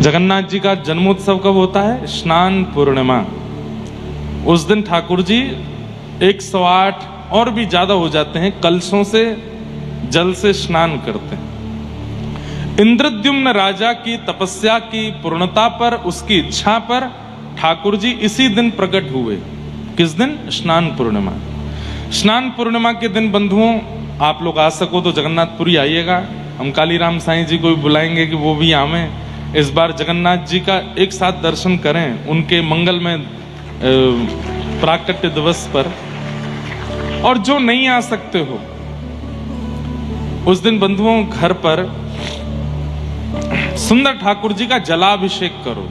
जगन्नाथ जी का जन्मोत्सव कब होता है? स्नान पूर्णिमा। उस दिन ठाकुर जी 108 और भी ज्यादा हो जाते हैं कलशों से जल से स्नान करते हैं। इंद्रद्युम्न राजा की तपस्या की पूर्णता पर, उसकी इच्छा पर ठाकुर जी इसी दिन प्रकट हुए। किस दिन? स्नान पूर्णिमा। स्नान पूर्णिमा के दिन बंधुओं, आप लोग आ सको तो जगन्नाथपुरी आइएगा। हम कालीराम साईं जी को भी बुलाएंगे कि वो भी आवें। इस बार जगन्नाथ जी का एक साथ दर्शन करें उनके मंगल में प्राकट्य दिवस पर। और जो नहीं आ सकते हो उस दिन बंधुओं, घर पर सुंदर ठाकुर जी का जलाभिषेक करो।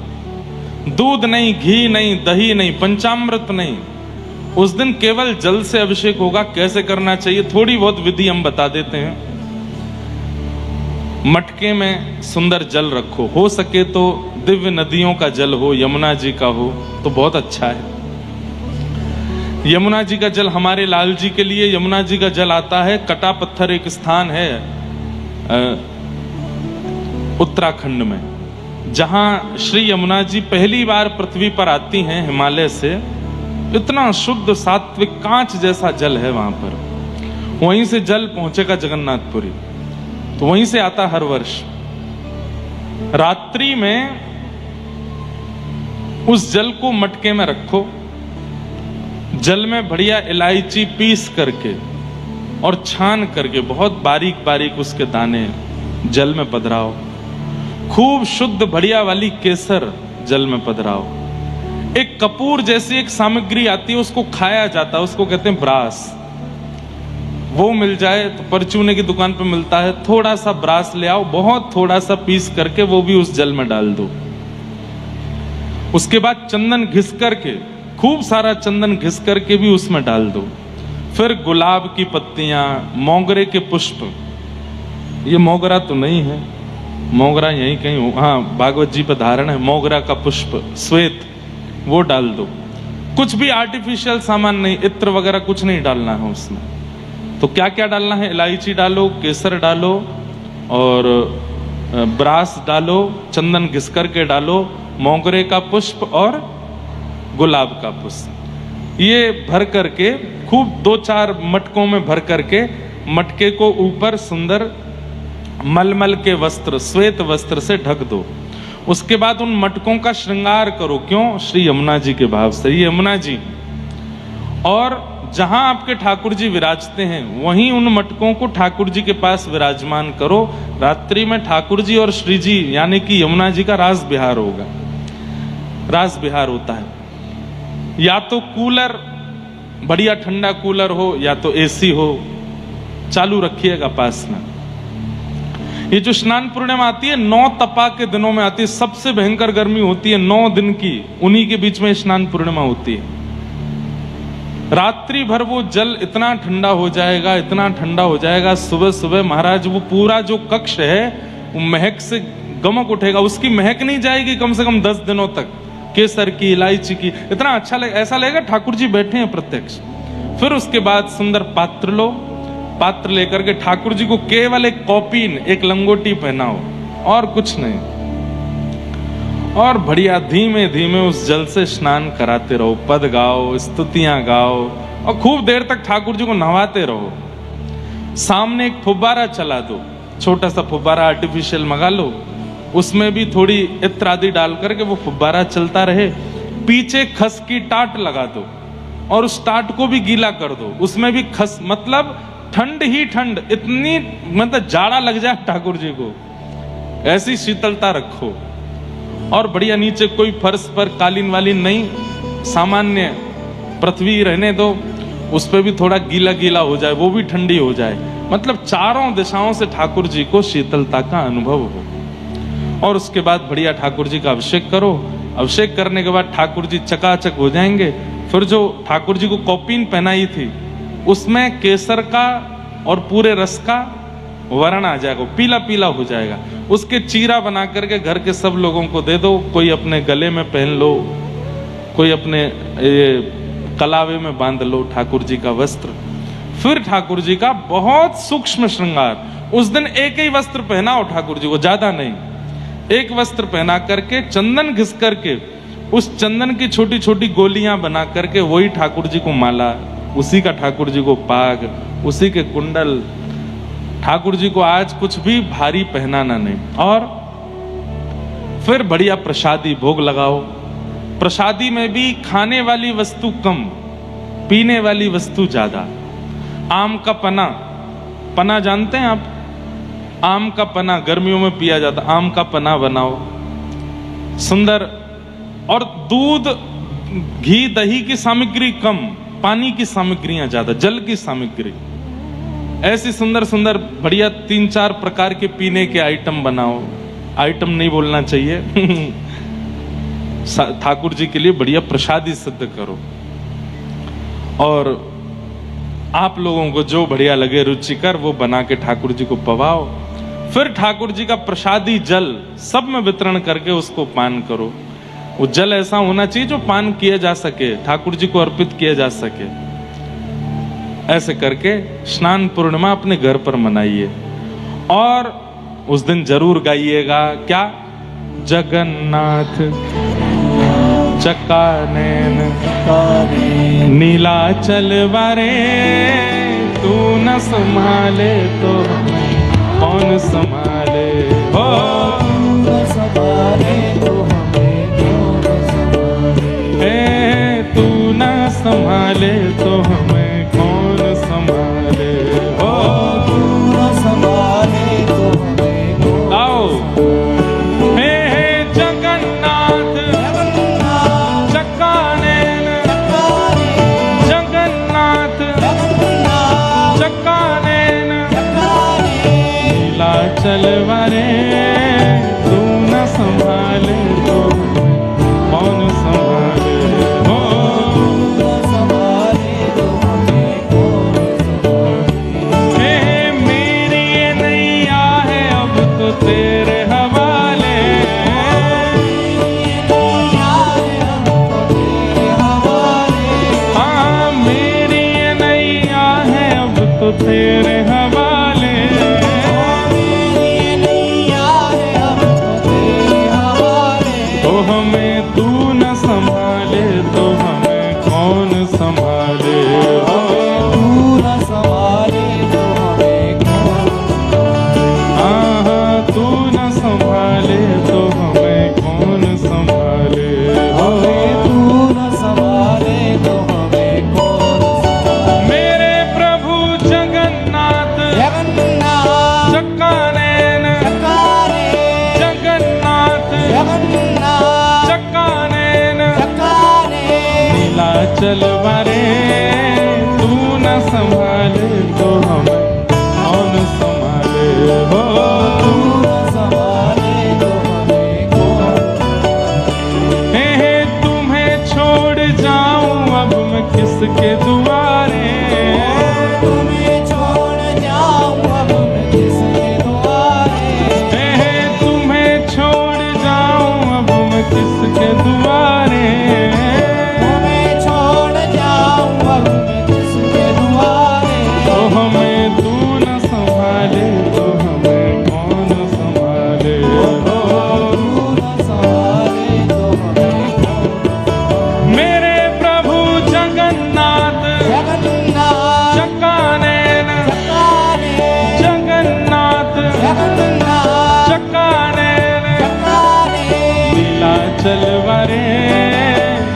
दूध नहीं, घी नहीं, दही नहीं, पंचामृत नहीं, उस दिन केवल जल से अभिषेक होगा। कैसे करना चाहिए थोड़ी बहुत विधि हम बता देते हैं। मटके में सुंदर जल रखो, हो सके तो दिव्य नदियों का जल हो, यमुना जी का हो तो बहुत अच्छा है। यमुना जी का जल, हमारे लाल जी के लिए यमुना जी का जल आता है। कटा पत्थर एक स्थान है उत्तराखंड में, जहां श्री यमुना जी पहली बार पृथ्वी पर आती हैं हिमालय से। इतना शुद्ध सात्विक कांच जैसा जल है वहां पर। वहीं से जल पहुंचेगा जगन्नाथपुरी, तो वहीं से आता हर वर्ष। रात्रि में उस जल को मटके में रखो, जल में बढ़िया इलायची पीस करके और छान करके बहुत बारीक बारीक उसके दाने जल में पधराओ। खूब शुद्ध बढ़िया वाली केसर जल में पधराओ। एक कपूर जैसी एक सामग्री आती है, उसको खाया जाता है, उसको कहते हैं ब्रास। वो मिल जाए तो परचूने की दुकान पे मिलता है। थोड़ा सा ब्रास ले आओ, बहुत थोड़ा सा पीस करके वो भी उस जल में डाल दो। उसके बाद चंदन घिस करके, खूब सारा चंदन घिस करके भी उसमें डाल दो। फिर गुलाब की पत्तियां, मोगरे के पुष्प, ये मोगरा तो नहीं है, मोगरा यहीं कहीं, हाँ भागवत जी पर धारण है, मोगरा का पुष्प श्वेत, वो डाल दो। कुछ भी आर्टिफिशियल सामान नहीं, इत्र वगैरह कुछ नहीं डालना है उसमें। तो क्या क्या डालना है? इलायची डालो, केसर डालो और ब्रास डालो, चंदन घिस करके डालो, मोगरे का पुष्प और गुलाब का पुष्प। ये भर करके खूब 2-4 मटकों में भर करके मटके को ऊपर सुंदर मलमल के वस्त्र, श्वेत वस्त्र से ढक दो। उसके बाद उन मटकों का श्रृंगार करो। क्यों? श्री यमुना जी के भाव से। ये यमुना जी, और जहां आपके ठाकुर जी विराजते हैं वहीं उन मटकों को ठाकुर जी के पास विराजमान करो। रात्रि में ठाकुर जी और श्री जी यानी कि यमुना जी का रास विहार होगा। रास विहार होता है, या तो कूलर, बढ़िया ठंडा कूलर हो, या तो एसी हो, चालू रखिएगा पास में। ये जो स्नान पूर्णिमा आती है 9 तपा के दिनों में आती है। सबसे भयंकर गर्मी होती है 9 दिन की, उन्हीं के बीच में स्नान पूर्णिमा होती है। रात्रि भर वो जल इतना ठंडा हो जाएगा, इतना ठंडा हो जाएगा, सुबह सुबह महाराज वो पूरा जो कक्ष है वो महक से गमक उठेगा। उसकी महक नहीं जाएगी कम से कम 10 दिनों तक, केसर की, इलायची की। इतना अच्छा लगेगा, ऐसा लगेगा ठाकुर जी बैठे हैं प्रत्यक्ष। फिर उसके बाद सुंदर पात्र लो, पात्र लेकर के ठाकुर जी को केवल एक कौपीन, एक लंगोटी पहनाओ और कुछ नहीं, और बढ़िया धीमे धीमे उस जल से स्नान कराते रहो। पद गाओ, स्तुतियां गाओ और खूब देर तक ठाकुर जी को नहवाते रहो। सामने एक फुब्बारा चला दो, छोटा सा फुब्बारा आर्टिफिशियल मंगा लो, उसमें भी थोड़ी इत्र आदि डाल करके वो फुब्बारा चलता रहे। पीछे खस की टाट लगा दो और उस टाट को भी गीला कर दो, उसमें भी खस, मतलब ठंड ही ठंड, इतनी मतलब जाड़ा लग जाए ठाकुर जी को, ऐसी शीतलता रखो। और बढ़िया नीचे कोई फर्श पर कालीन वालीन नहीं, सामान्य पृथ्वी रहने दो, उस पर भी थोड़ा गीला गीला हो जाए, वो भी ठंडी हो जाए, मतलब चारों दिशाओं से ठाकुर जी को शीतलता का अनुभव हो। और उसके बाद बढ़िया ठाकुर जी का अभिषेक करो। अभिषेक करने के बाद ठाकुर जी चकाचक हो जाएंगे। फिर जो ठाकुर जी को कौपीन पहनाई थी उसमें केसर का और पूरे रस का वर्ण आ जाएगा, पीला पीला हो जाएगा। उसके चीरा बना करके घर के सब लोगों को दे दो। कोई अपने गले में पहन लो, कोई अपने कलावे में बांध लो ठाकुर जी का वस्त्र। फिर ठाकुर जी का बहुत सूक्ष्म श्रृंगार। उस दिन एक ही वस्त्र पहनाओ ठाकुर जी को, ज्यादा नहीं। एक वस्त्र पहना करके चंदन घिस करके उस चंदन की छोटी छोटी गोलियां बना करके वही ठाकुर जी को माला, उसी का ठाकुर जी को पाग, उसी के कुंडल। ठाकुर जी को आज कुछ भी भारी पहनाना नहीं। और फिर बढ़िया प्रसादी भोग लगाओ। प्रसादी में भी खाने वाली वस्तु कम, पीने वाली वस्तु ज्यादा। आम का पना, पना जानते हैं आप? आम का पना गर्मियों में पिया जाता, आम का पना बनाओ सुंदर। और दूध, घी, दही की सामग्री कम, पानी की सामग्रियां ज्यादा, जल की सामग्री। ऐसी सुंदर सुंदर बढ़िया 3-4 प्रकार के पीने के आइटम बनाओ। आइटम नहीं बोलना चाहिए। ठाकुर जी के लिए बढ़िया प्रसादी सिद्ध करो। और आप लोगों को जो बढ़िया लगे रुचिकर वो बना के ठाकुर जी को पवाओ। फिर ठाकुर जी का प्रसादी जल सब में वितरण करके उसको पान करो। वो जल ऐसा होना चाहिए जो पान किया जा सके, ठाकुर जी को अर्पित किया जा सके। ऐसे करके स्नान पूर्णिमा अपने घर पर मनाइए। और उस दिन जरूर गाइएगा क्या? जगन्नाथ चक्कानैन नीलाचल वारे, तू न संभाले तो कौन संभाले। हो तू न संभाले तो हमें कौन संभाले। हो तू न संभाले तो हमें कौन। आओ हे जगन्नाथ चक्कानैन, जगन्नाथ चक्कानैन नीलाचल वारे, तू न संभाले तो कौन संभाले। तेरे हवाले, हाँ मेरी नैया है अब तो तेरे हवाले। तो हमें तू न संभाले तो हमें कौन संभाले। तू न संभाले तो हमें कौन, तू न संभाले तो हमें कौन संभाले। तू न संभाले तो हमें कौन संभाले। मेरे प्रभु जगन्नाथ चक्कानैन, जगन्नाथ चक्कानैन नीलाचल वारे, तू न संभाले तो हमें कौन संभाले। हो किसके दुआरे, तुम्हें छोड़ जाऊं अब मैं किसके दुआरे। तुम्हें छोड़ जाऊं अब मैं किसके दुआरे। तुम्हें छोड़ जाऊं अब मैं किसके दुआरे। तो हमें तू न संभाले तो हमें कौन संभाले। तू न संभाले तो हमें कौन। मेरे प्रभु जगन्नाथ चक्कानैन, जगन्नाथ चक्कानैन नीलाचल वारे,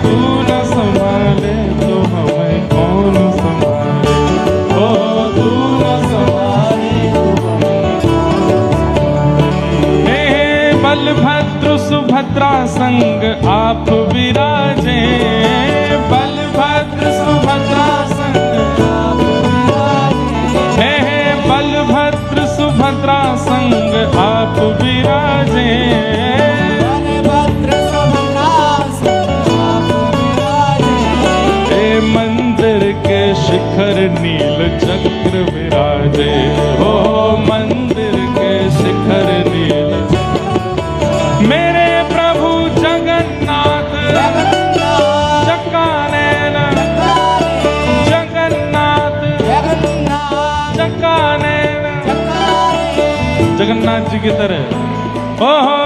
तू न संभाले तो हमें कौन संभाले। ओ तू न संभाले तो हमें कौन संभाले। हे बलभद्र सुभद्रा संग आप विराजे, बलभद्र सुभद्रा संग आप विराजे। हे बलभद्र सुभद्रा संग आप विराजे, बलभद्र सुभद्रा संग आप विराजे। हे मंदिर के शिखर नील चक्र विराजे। हो मंदिर के शिखर नील चक्र। मेरे प्रभु जगन्नाथ चक्कानैन, जगन्नाथ चक्कानैन, जगन्नाथ जी की तरह। ओहो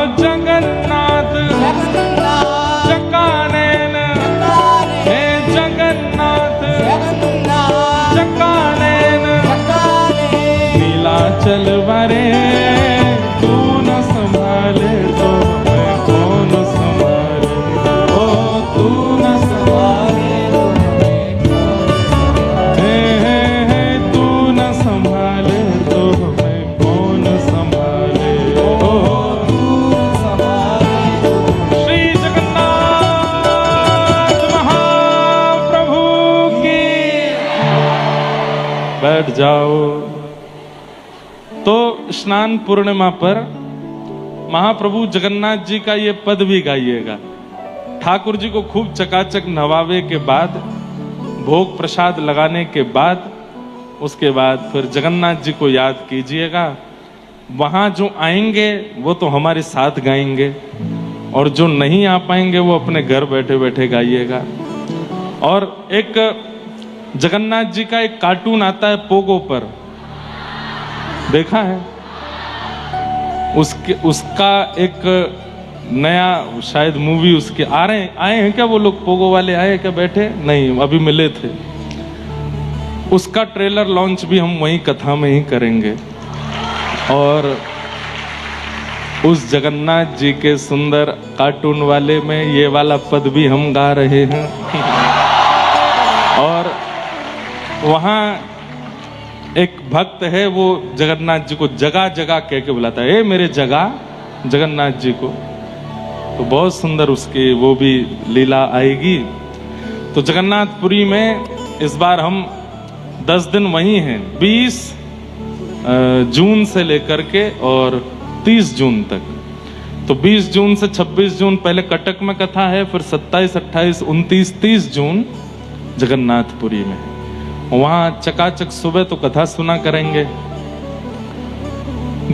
लौट जाओ। तो स्नान पूर्णिमा पर महाप्रभु जगन्नाथ जी का ये पद भी गाइएगा। ठाकुर जी को खूब चकाचक नवावे के बाद, भोग प्रसाद लगाने के बाद, उसके बाद फिर जगन्नाथ जी को याद कीजिएगा। वहां जो आएंगे वो तो हमारे साथ गाएंगे, और जो नहीं आ पाएंगे वो अपने घर बैठे बैठे गाइएगा। और एक जगन्नाथ जी का एक कार्टून आता है पोगो पर, देखा है? उसका एक नया शायद मूवी उसके आए हैं क्या? वो लोग पोगो वाले आए क्या? बैठे नहीं, अभी मिले थे। उसका ट्रेलर लॉन्च भी हम वहीं कथा में ही करेंगे। और उस जगन्नाथ जी के सुंदर कार्टून वाले में ये वाला पद भी हम गा रहे हैं। और वहां एक भक्त है, वो जगन्नाथ जी को जगह जगह कह के बुलाता है, ए मेरे जगह जगन्नाथ जी को। तो बहुत सुंदर उसकी वो भी लीला आएगी। तो जगन्नाथपुरी में इस बार हम 10 दिन वहीं हैं, 20 जून से लेकर के और 30 जून तक। तो 20 जून से 26 जून पहले कटक में कथा है, फिर 27, 28, 29, 30 जून जगन्नाथपुरी में। वहां चकाचक सुबह तो कथा सुना करेंगे।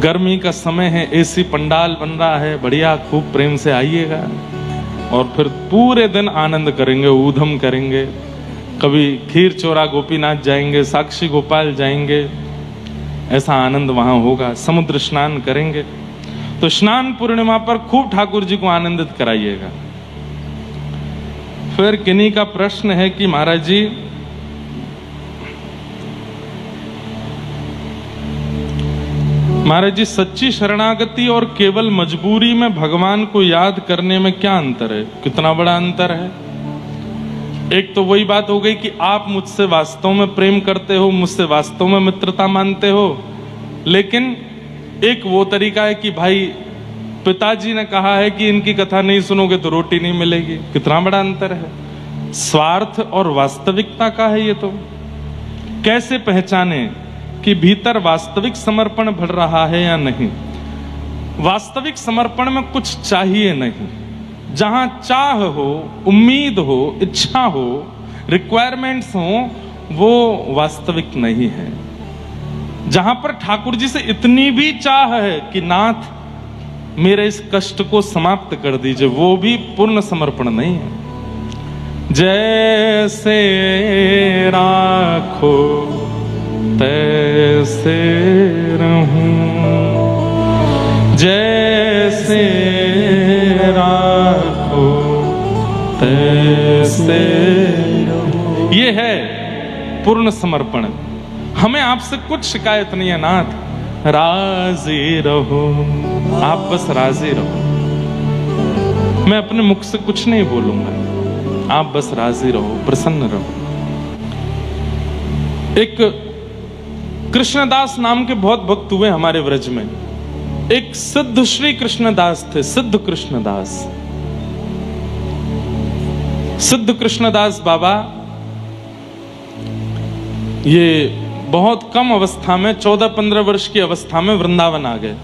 गर्मी का समय है, एसी पंडाल बन रहा है, बढ़िया, खूब प्रेम से आइएगा। और फिर पूरे दिन आनंद करेंगे, ऊधम करेंगे। कभी खीर चोरा गोपीनाथ जाएंगे, साक्षी गोपाल जाएंगे, ऐसा आनंद वहां होगा। समुद्र स्नान करेंगे। तो स्नान पूर्णिमा पर खूब ठाकुर जी को आनंदित कराइएगा। फिर किन्हीं का प्रश्न है कि महाराज जी, सच्ची शरणागति और केवल मजबूरी में भगवान को याद करने में क्या अंतर है? कितना बड़ा अंतर है। एक तो वही बात हो गई कि आप मुझसे वास्तव में प्रेम करते हो, मुझसे वास्तव में मित्रता मानते हो। लेकिन एक वो तरीका है कि भाई पिताजी ने कहा है कि इनकी कथा नहीं सुनोगे तो रोटी नहीं मिलेगी। कितना बड़ा अंतर है। स्वार्थ और वास्तविकता का है ये। तो कैसे पहचाने कि भीतर वास्तविक समर्पण बढ़ रहा है या नहीं? वास्तविक समर्पण में कुछ चाहिए नहीं। जहां चाह हो, उम्मीद हो, इच्छा हो, रिक्वायरमेंट्स हो, वो वास्तविक नहीं है। जहां पर ठाकुर जी से इतनी भी चाह है कि नाथ मेरे इस कष्ट को समाप्त कर दीजिए, वो भी पूर्ण समर्पण नहीं है। जैसे राखो तैसे रहूं, जैसे राखो तैसे रहूं, ये है पूर्ण समर्पण। हमें आपसे कुछ शिकायत नहीं है नाथ, राजी रहो, आप बस राजी रहो। मैं अपने मुख से कुछ नहीं बोलूंगा, आप बस राजी रहो, प्रसन्न रहो। एक कृष्णदास नाम के बहुत भक्त हुए हमारे व्रज में। एक सिद्ध श्री कृष्णदास थे, सिद्ध कृष्णदास। सिद्ध कृष्णदास बाबा ये बहुत कम अवस्था में, 14-15 वर्ष की अवस्था में वृंदावन आ गए।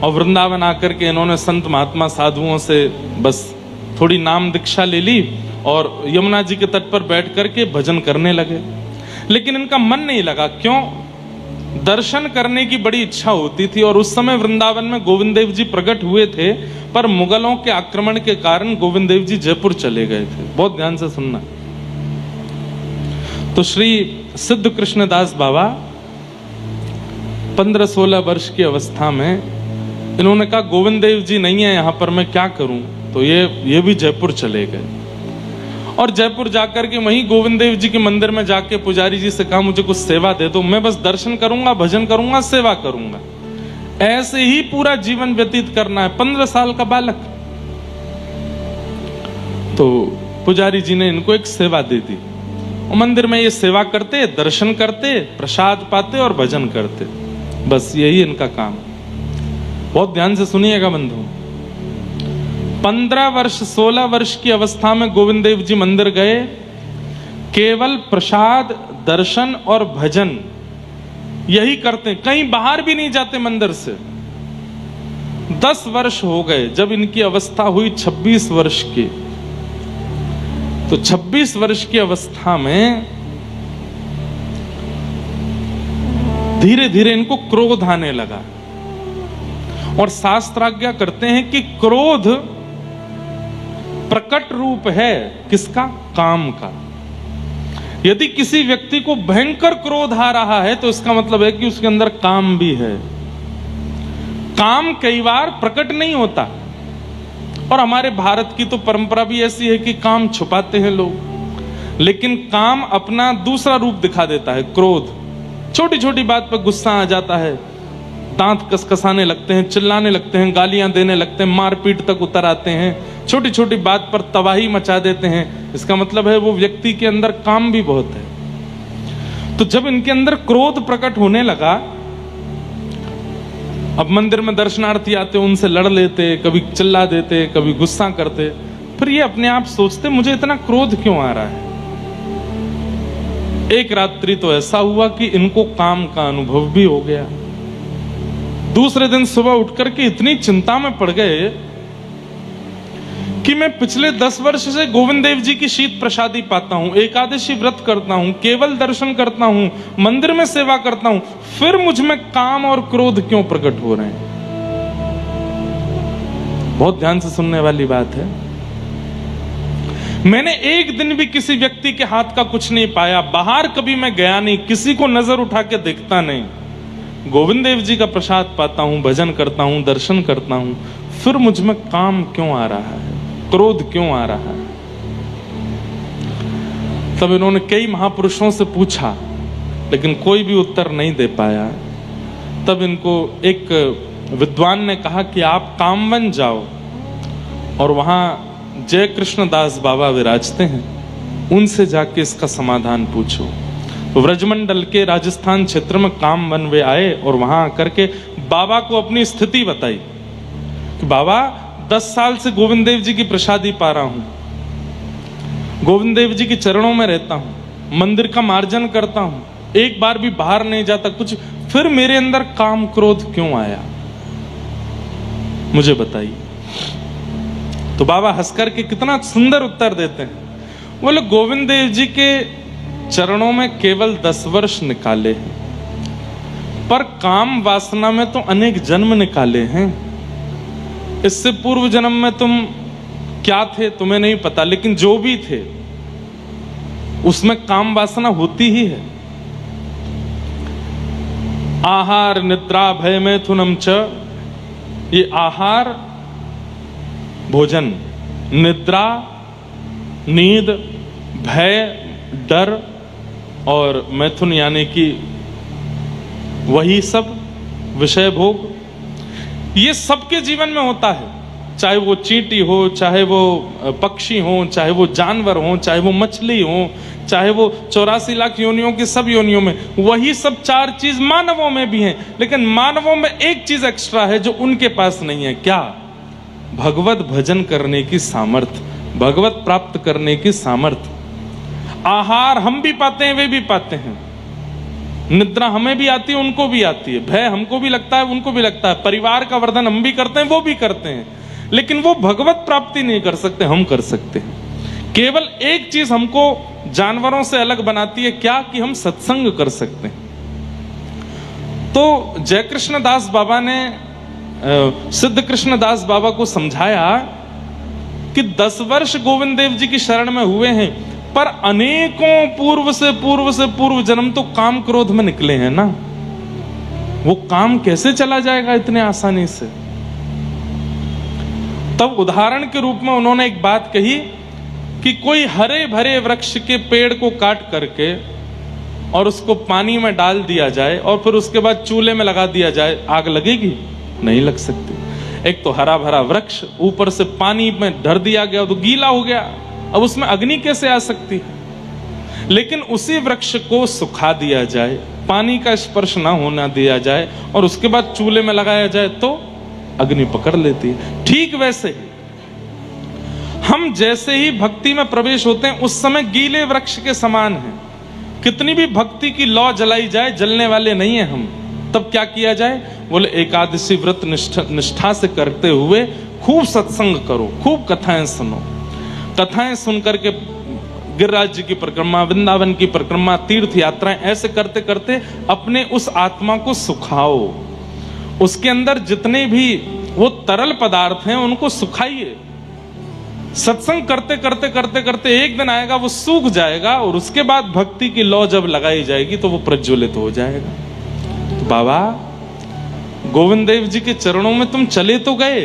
और वृंदावन आकर के इन्होंने संत महात्मा साधुओं से बस थोड़ी नाम दीक्षा ले ली और यमुना जी के तट पर बैठ करके भजन करने लगे। लेकिन इनका मन नहीं लगा। क्यों? दर्शन करने की बड़ी इच्छा होती थी। और उस समय वृंदावन में गोविंद देव जी प्रकट हुए थे, पर मुगलों के आक्रमण के कारण गोविंद देव जी जयपुर चले गए थे। बहुत ध्यान से सुनना। तो श्री सिद्ध कृष्णदास बाबा 15-16 वर्ष की अवस्था में इन्होंने कहा गोविंद देव जी नहीं है यहाँ पर, मैं क्या करूं? तो ये भी जयपुर चले गए। और जयपुर जाकर के वहीं गोविंद देव जी के मंदिर में जाके पुजारी जी से कहा मुझे कुछ सेवा दे दो, मैं बस दर्शन करूंगा, भजन करूंगा, सेवा करूंगा। ऐसे ही पूरा जीवन व्यतीत करना है। 15 साल का बालक। तो पुजारी जी ने इनको एक सेवा दे दी। मंदिर में ये सेवा करते, दर्शन करते, प्रसाद पाते और भजन करते। बस यही इनका काम। बहुत ध्यान से सुनिएगा बंधु। 15 वर्ष 16 वर्ष की अवस्था में गोविंद देव जी मंदिर गए। केवल प्रसाद, दर्शन और भजन यही करते हैं, कहीं बाहर भी नहीं जाते मंदिर से। 10 वर्ष हो गए। जब इनकी अवस्था हुई 26 वर्ष की, तो 26 वर्ष की अवस्था में धीरे धीरे इनको क्रोध आने लगा। और शास्त्राज्ञा करते हैं कि क्रोध प्रकट रूप है किसका? काम का। यदि किसी व्यक्ति को भयंकर क्रोध आ रहा है तो इसका मतलब है कि उसके अंदर काम भी है। काम कई बार प्रकट नहीं होता, और हमारे भारत की तो परंपरा भी ऐसी है कि काम छुपाते हैं लोग, लेकिन काम अपना दूसरा रूप दिखा देता है। क्रोध, छोटी छोटी बात पर गुस्सा आ जाता है, दांत कसकसाने लगते हैं, चिल्लाने लगते हैं, गालियां देने लगते हैं, मारपीट तक उतर आते हैं, छोटी छोटी बात पर तबाही मचा देते हैं। इसका मतलब है वो व्यक्ति के अंदर काम भी बहुत है। तो जब इनके अंदर क्रोध प्रकट होने लगा, अब मंदिर में दर्शनार्थी आते, उनसे लड़ लेते, कभी चिल्ला देते, कभी गुस्सा करते। फिर ये अपने आप सोचते मुझे इतना क्रोध क्यों आ रहा है। एक रात्रि तो ऐसा हुआ कि इनको काम का अनुभव भी हो गया। दूसरे दिन सुबह उठकर के इतनी चिंता में पड़ गए कि मैं पिछले 10 वर्ष से गोविंद देव जी की शीत प्रसादी पाता हूं, एकादशी व्रत करता हूं, केवल दर्शन करता हूं, मंदिर में सेवा करता हूं, फिर मुझ में काम और क्रोध क्यों प्रकट हो रहे हैं। बहुत ध्यान से सुनने वाली बात है। मैंने एक दिन भी किसी व्यक्ति के हाथ का कुछ नहीं पाया, बाहर कभी मैं गया नहीं, किसी को नजर उठा के देखता नहीं, गोविंद देव जी का प्रसाद पाता हूं, भजन करता हूं, दर्शन करता हूं, फिर मुझ में काम क्यों आ रहा है, क्रोध क्यों आ रहा है। तब इन्होंने कई महापुरुषों से पूछा, लेकिन कोई भी उत्तर नहीं दे पाया। तब इनको एक विद्वान ने कहा कि आप कामवन जाओ और वहां जय कृष्ण दास बाबा विराजते हैं, उनसे जाके इसका समाधान पूछो। व्रजमंडल के राजस्थान क्षेत्र में कामवन वे आए और वहां आकर के बाबा को अपनी स्थिति बताई कि बाबा 10 साल से गोविंद देव जी की प्रसादी पा रहा हूं, गोविंद देव जी के चरणों में रहता हूं, मंदिर का मार्जन करता हूं, एक बार भी बाहर नहीं जाता कुछ, फिर मेरे अंदर काम क्रोध क्यों आया, मुझे बताइए। तो बाबा हंसकर के कितना सुंदर उत्तर देते हैं। बोले गोविंद देव जी के चरणों में केवल 10 वर्ष निकाले हैं, पर काम वासना में तो अनेक जन्म निकाले हैं। इससे पूर्व जन्म में तुम क्या थे तुम्हें नहीं पता, लेकिन जो भी थे उसमें काम वासना होती ही है। आहार निद्रा भय मैथुनम च, ये आहार भोजन, निद्रा नींद, भय डर और मैथुन यानी कि वही सब विषय भोग, ये सबके जीवन में होता है। चाहे वो चींटी हो, चाहे वो पक्षी हो, चाहे वो जानवर हो, चाहे वो मछली हो, चाहे वो 84 लाख योनियों की सब योनियों में, वही सब 4 चीज मानवों में भी हैं। लेकिन मानवों में एक चीज एक्स्ट्रा है जो उनके पास नहीं है। क्या? भगवत भजन करने की सामर्थ्य, भगवत प्राप्त करने की सामर्थ्य। आहार हम भी पाते हैं, वे भी पाते हैं, निद्रा हमें भी आती है, उनको भी आती है, भय हमको भी लगता है, उनको भी लगता है, परिवार का वर्धन हम भी करते हैं, वो भी करते हैं, लेकिन वो भगवत प्राप्ति नहीं कर सकते, हम कर सकते हैं। केवल एक चीज हमको जानवरों से अलग बनाती है, क्या? कि हम सत्संग कर सकते हैं। तो जय कृष्ण दास बाबा ने सिद्ध कृष्ण दास बाबा को समझाया कि 10 वर्ष गोविंद देव जी की शरण में हुए हैं, पर अनेकों पूर्व से पूर्व जन्म तो काम क्रोध में निकले हैं ना, वो काम कैसे चला जाएगा इतने आसानी से। तब उदाहरण के रूप में उन्होंने एक बात कही कि कोई हरे भरे वृक्ष के पेड़ को काट करके और उसको पानी में डाल दिया जाए और फिर उसके बाद चूल्हे में लगा दिया जाए, आग लगेगी? नहीं लग सकती। एक तो हरा भरा वृक्ष, ऊपर से पानी में धर दिया गया तो गीला हो गया, अब उसमें अग्नि कैसे आ सकती है। लेकिन उसी वृक्ष को सुखा दिया जाए, पानी का स्पर्श ना होना दिया जाए और उसके बाद चूल्हे में लगाया जाए तो अग्नि पकड़ लेती है। ठीक वैसे ही हम जैसे ही भक्ति में प्रवेश होते हैं उस समय गीले वृक्ष के समान हैं, कितनी भी भक्ति की लौ जलाई जाए, जलने वाले नहीं है हम। तब क्या किया जाए? बोले एकादशी व्रत निष्ठा से करते हुए खूब सत्संग करो, खूब कथाएं सुनो। कथाएं सुन करके गिरिराज जी की परिक्रमा, वृंदावन की परिक्रमा, तीर्थ यात्राएं ऐसे करते करते अपने उस आत्मा को सुखाओ। उसके अंदर जितने भी वो तरल पदार्थ हैं उनको सुखाइए। सत्संग करते करते करते करते एक दिन आएगा वो सूख जाएगा, और उसके बाद भक्ति की लौ जब लगाई जाएगी तो वो प्रज्वलित हो जाएगा। तो बाबा गोविंद देव जी के चरणों में तुम चले तो गए,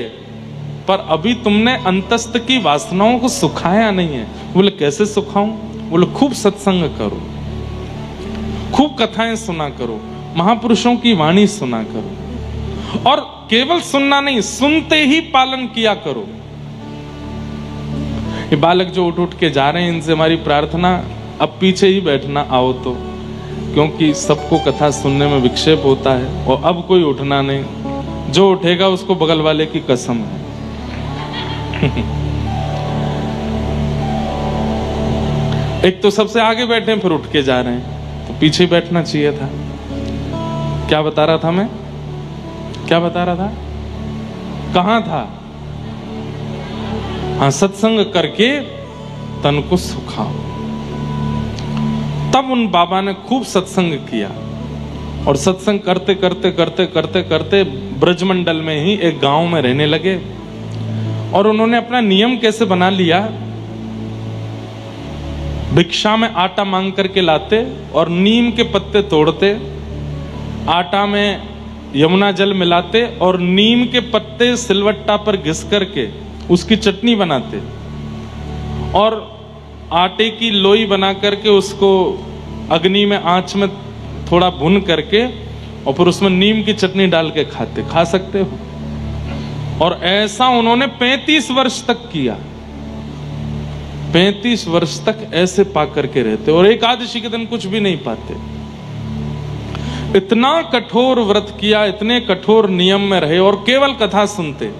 पर अभी तुमने अंतस्थ की वासनाओं को सुखाया नहीं है। बोले कैसे सुखाऊं? बोले खूब सत्संग करो, खूब कथाएं सुना करो, महापुरुषों की वाणी सुना करो, और केवल सुनना नहीं, सुनते ही पालन किया करो। ये बालक जो उठ उठ के जा रहे हैं, इनसे हमारी प्रार्थना अब पीछे ही बैठना आओ तो, क्योंकि सबको कथा सुनने में विक्षेप होता है, और अब कोई उठना नहीं। जो उठेगा उसको बगल वाले की कसम है। एक तो सबसे आगे बैठे फिर उठ के जा रहे हैं, तो पीछे बैठना चाहिए था। क्या बता रहा था मैं? क्या बता रहा था? कहां था? हाँ, सत्संग करके तन को सुखाओ। तब उन बाबा ने खूब सत्संग किया, और सत्संग करते करते करते करते करते ब्रजमंडल में ही एक गांव में रहने लगे। और उन्होंने अपना नियम कैसे बना लिया? भिक्षा में आटा मांग करके लाते और नीम के पत्ते तोड़ते, आटा में यमुना जल मिलाते और नीम के पत्ते सिलवट्टा पर घिस करके उसकी चटनी बनाते, और आटे की लोई बना करके उसको अग्नि में आंच में थोड़ा भून करके और फिर उसमें नीम की चटनी डाल के खाते। खा सकते हो? और ऐसा उन्होंने 35 वर्ष तक किया। 35 वर्ष तक ऐसे पा करके रहते, और एकादशी के दिन कुछ भी नहीं पाते। इतना कठोर व्रत किया, इतने कठोर नियम में रहे और केवल कथा सुनते।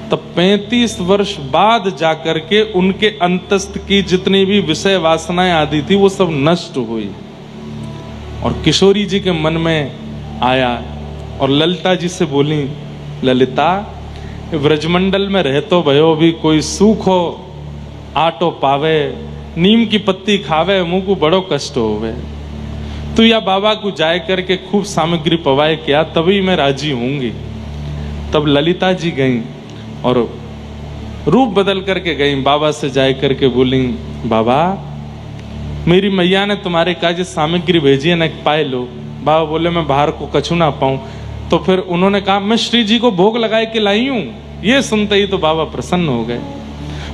तब 35 वर्ष बाद जाकर के उनके अंतस्थ की जितनी भी विषय वासनाएं आदि थी वो सब नष्ट हुई। और किशोरी जी के मन में आया और ललिता जी से बोली, ललिता व्रजमंडल में रह तो भयो भी कोई सूख हो आटो पावे, नीम की पत्ती खावे, मुंह को बड़ो कष्ट होवे। तो या बाबा को जाए करके खूब सामग्री पवाए क्या, तभी मैं राजी होंगी। तब ललिता जी गईं और रूप बदल करके गईं, बाबा से जाए करके बोली, बाबा मेरी मैया ने तुम्हारे काज सामग्री भेजी है, न पाए लो। बाबा बोले मैं बाहर को कछु ना पाऊं। तो फिर उन्होंने कहा मैं श्री जी को भोग लगाए के लाई हूं। ये सुनते ही तो बाबा प्रसन्न हो गए।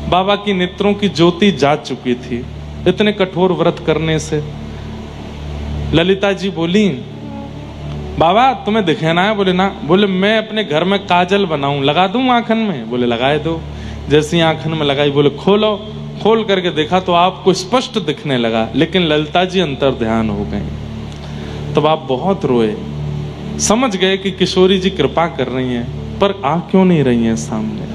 बाबा की नेत्रों की ज्योति जा चुकी थी इतने कठोर व्रत करने से। ललिता जी बोली, बाबा तुम्हें दिखाना है? बोले ना। बोले मैं अपने घर में काजल बनाऊं, लगा दूं आंखन में? बोले लगाए दो। जैसी आंखन में लगाई, बोले खोलो। खोल करके देखा तो आपको स्पष्ट दिखने लगा, लेकिन ललिता जी अंतर ध्यान हो गई। तब आप बहुत रोए, समझ गए कि किशोरी जी कृपा कर रही हैं, पर आ क्यों नहीं रही हैं सामने।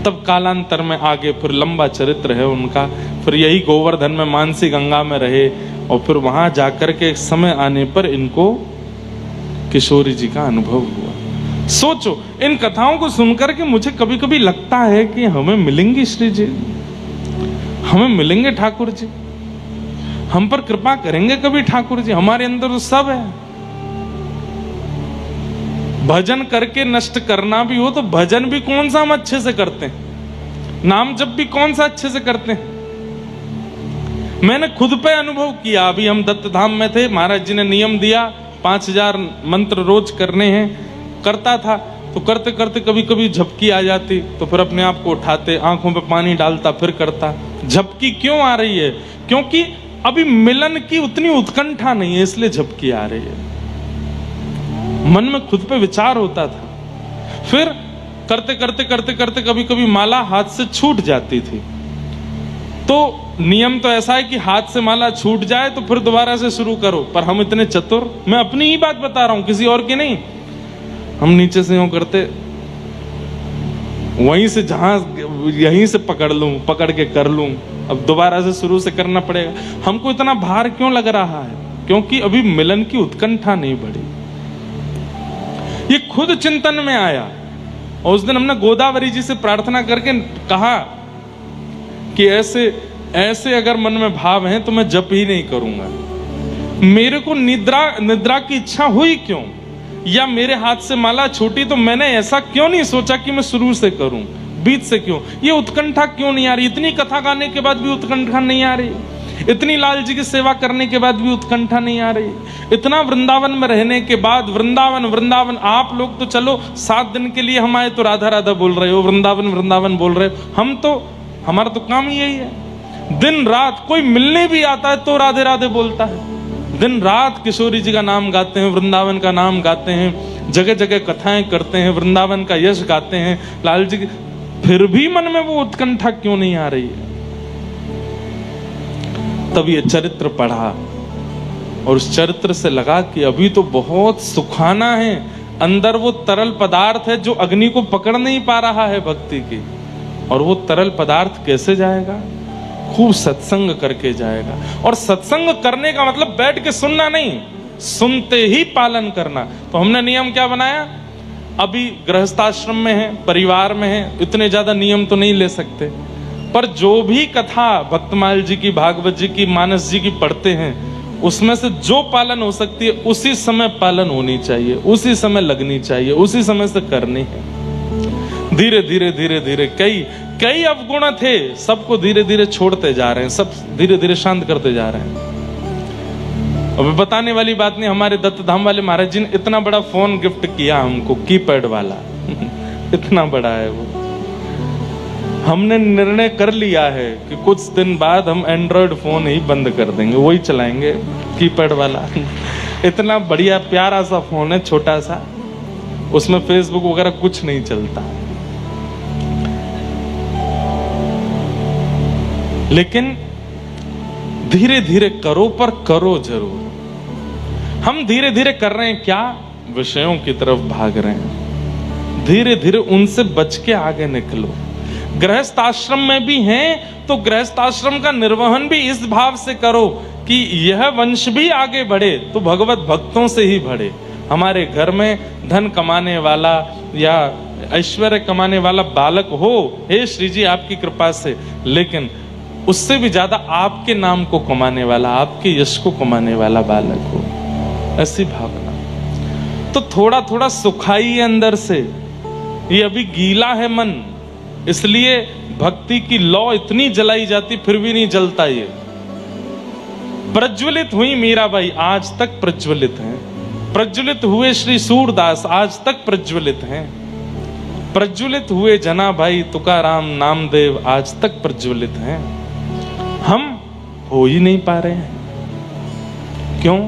तब कालांतर में आगे फिर लंबा चरित्र है उनका। फिर यही गोवर्धन में मानसी गंगा में रहे, और फिर वहां जाकर के समय आने पर इनको किशोरी जी का अनुभव हुआ। सोचो, इन कथाओं को सुनकर के मुझे कभी कभी लगता है कि हमें मिलेंगी श्री जी, हमें मिलेंगे ठाकुर जी, हम पर कृपा करेंगे कभी ठाकुर जी। हमारे अंदर तो सब है। भजन करके नष्ट करना भी हो तो भजन भी कौन सा हम अच्छे से करते हैं, नाम जप भी कौन सा अच्छे से करते हैं। मैंने खुद पे अनुभव किया। अभी हम दत्त धाम में थे, महाराज जी ने नियम दिया 5000 मंत्र रोज करने हैं। करता था तो करते करते कभी कभी झपकी आ जाती, तो फिर अपने आप को उठाते, आंखों पे पानी डालता, फिर करता। झपकी क्यों आ रही है? क्योंकि अभी मिलन की उतनी उत्कंठा नहीं है, इसलिए झपकी आ रही है। मन में खुद पे विचार होता था। फिर करते करते करते करते कभी कभी माला हाथ से छूट जाती थी। तो नियम तो ऐसा है कि हाथ से माला छूट जाए तो फिर दोबारा से शुरू करो, पर हम इतने चतुर, मैं अपनी ही बात बता रहा हूं, किसी और की नहीं। हम नीचे से यूं करते, वहीं से जहां यहीं से पकड़ लूं, पकड़ के कर लूं, अब दोबारा से शुरू से करना पड़ेगा। हमको इतना भार क्यों लग रहा है? क्योंकि अभी मिलन की उत्कंठा नहीं बढ़ी। ये खुद चिंतन में आया और उस दिन हमने गोदावरी जी से प्रार्थना करके कहा कि ऐसे ऐसे अगर मन में भाव हैं तो मैं जप ही नहीं करूंगा। मेरे को निद्रा की इच्छा हुई क्यों, या मेरे हाथ से माला छूटी तो मैंने ऐसा क्यों नहीं सोचा कि मैं शुरू से करूं, बीच से क्यों? ये उत्कंठा क्यों नहीं आ रही? इतनी कथा गाने के बाद भी उत्कंठा नहीं आ रही, इतनी लाल जी की सेवा करने के बाद भी उत्कंठा नहीं आ रही, इतना वृंदावन में रहने के बाद वृंदावन वृंदावन। आप लोग तो चलो 7 दिन के लिए हम आए तो राधा राधा बोल रहे हो, वृंदावन वृंदावन बोल रहे हो। हम तो, हमारा तो काम यही है, दिन रात कोई मिलने भी आता है तो राधे राधे बोलता है, दिन रात किशोरी जी का नाम गाते हैं, वृंदावन का नाम गाते हैं, जगह जगह कथाएं करते हैं, वृंदावन का यश गाते हैं, लाल जी की, फिर भी मन में वो उत्कंठा क्यों नहीं आ रही है? तब ये चरित्र पढ़ा और उस चरित्र से लगा कि अभी तो बहुत सुखाना है, अंदर वो तरल पदार्थ है जो अग्नि को पकड़ नहीं पा रहा है भक्ति की, और वो तरल पदार्थ कैसे जाएगा? खूब सत्संग करके जाएगा। और सत्संग करने का मतलब बैठ के सुनना नहीं, सुनते ही पालन करना। तो हमने नियम क्या बनाया? अभी गृहस्थाश्रम में है, परिवार में है, इतने ज्यादा नियम तो नहीं ले सकते, पर जो भी कथा भक्तमाल जी की, भागवत जी की, मानस जी की पढ़ते हैं, उसमें से जो पालन हो सकती है उसी समय पालन होनी चाहिए, उसी समय लगनी चाहिए, उसी समय से करनी है। धीरे धीरे धीरे धीरे कई अवगुण थे, सबको धीरे धीरे छोड़ते जा रहे हैं, सब धीरे धीरे शांत करते जा रहे हैं। अब बताने वाली बात नहीं, हमारे दत्त धाम वाले महाराज जी ने इतना बड़ा फोन गिफ्ट किया हमको, कीपैड वाला इतना बड़ा है वो। हमने निर्णय कर लिया है कि कुछ दिन बाद हम एंड्रॉयड फोन ही बंद कर देंगे, वही चलाएंगे, कीपैड वाला। इतना बढ़िया प्यारा सा फोन है, छोटा सा, उसमें फेसबुक वगैरह कुछ नहीं चलता, लेकिन धीरे धीरे करो, पर करो जरूर। हम धीरे धीरे कर रहे हैं क्या? विषयों की तरफ भाग रहे हैं। धीरे धीरे उनसे बच के आगे निकलो। गृहस्थ आश्रम में भी हैं तो गृहस्थ आश्रम का निर्वहन भी इस भाव से करो कि यह वंश भी आगे बढ़े तो भगवत भक्तों से ही बढ़े। हमारे घर में धन कमाने वाला या ऐश्वर्य कमाने वाला बालक हो, हे श्री जी आपकी कृपा से, लेकिन उससे भी ज्यादा आपके नाम को कमाने वाला, आपके यश को कमाने वाला बालक हो, ऐसी भावना। तो थोड़ा थोड़ा सुखाई अंदर से, ये अभी गीला है मन, इसलिए भक्ति की लौ इतनी जलाई जाती फिर भी नहीं जलता। ये प्रज्वलित हुई मीराबाई, आज तक प्रज्वलित हैं। प्रज्वलित हुए श्री सूरदास, आज तक प्रज्वलित हैं। प्रज्वलित हुए जना भाई तुकाराम नामदेव, आज तक प्रज्वलित हैं। हम हो ही नहीं पा रहे हैं, क्यों?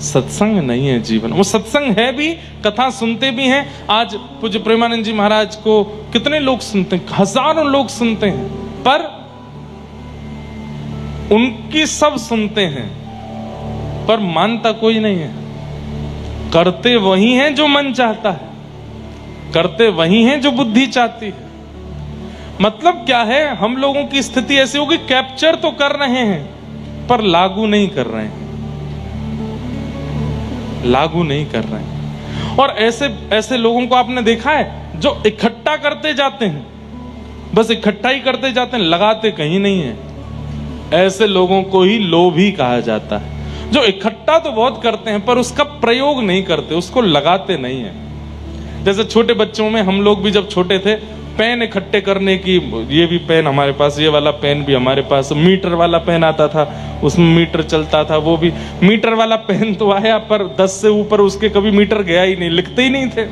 सत्संग नहीं है जीवन। वो सत्संग है भी, कथा सुनते भी हैं। आज पूज्य प्रेमानंद जी महाराज को कितने लोग सुनते हैं? हजारों लोग सुनते हैं, पर उनकी सब सुनते हैं, पर मानता कोई नहीं है। करते वही हैं जो मन चाहता है, करते वही हैं जो बुद्धि चाहती है। मतलब क्या है, हम लोगों की स्थिति ऐसी होगी, कैप्चर तो कर रहे हैं पर लागू नहीं कर रहे हैं, लागू नहीं कर रहे हैं। और ऐसे लोगों को आपने देखा है जो इकट्ठा करते जाते हैं, बस इकट्ठा ही करते जाते हैं, लगाते कहीं नहीं है। ऐसे लोगों को ही लोभी कहा जाता है, जो इकट्ठा तो बहुत करते हैं पर उसका प्रयोग नहीं करते, उसको लगाते नहीं है। जैसे छोटे बच्चों में, हम लोग भी जब छोटे थे, पेन इकट्ठे करने की, ये भी पेन हमारे पास, ये वाला पेन भी हमारे पास, मीटर वाला पेन आता था, उसमें मीटर चलता था, वो भी मीटर वाला पेन तो आया, पर 10 से ऊपर उसके कभी मीटर गया ही नहीं, लिखते ही नहीं थे।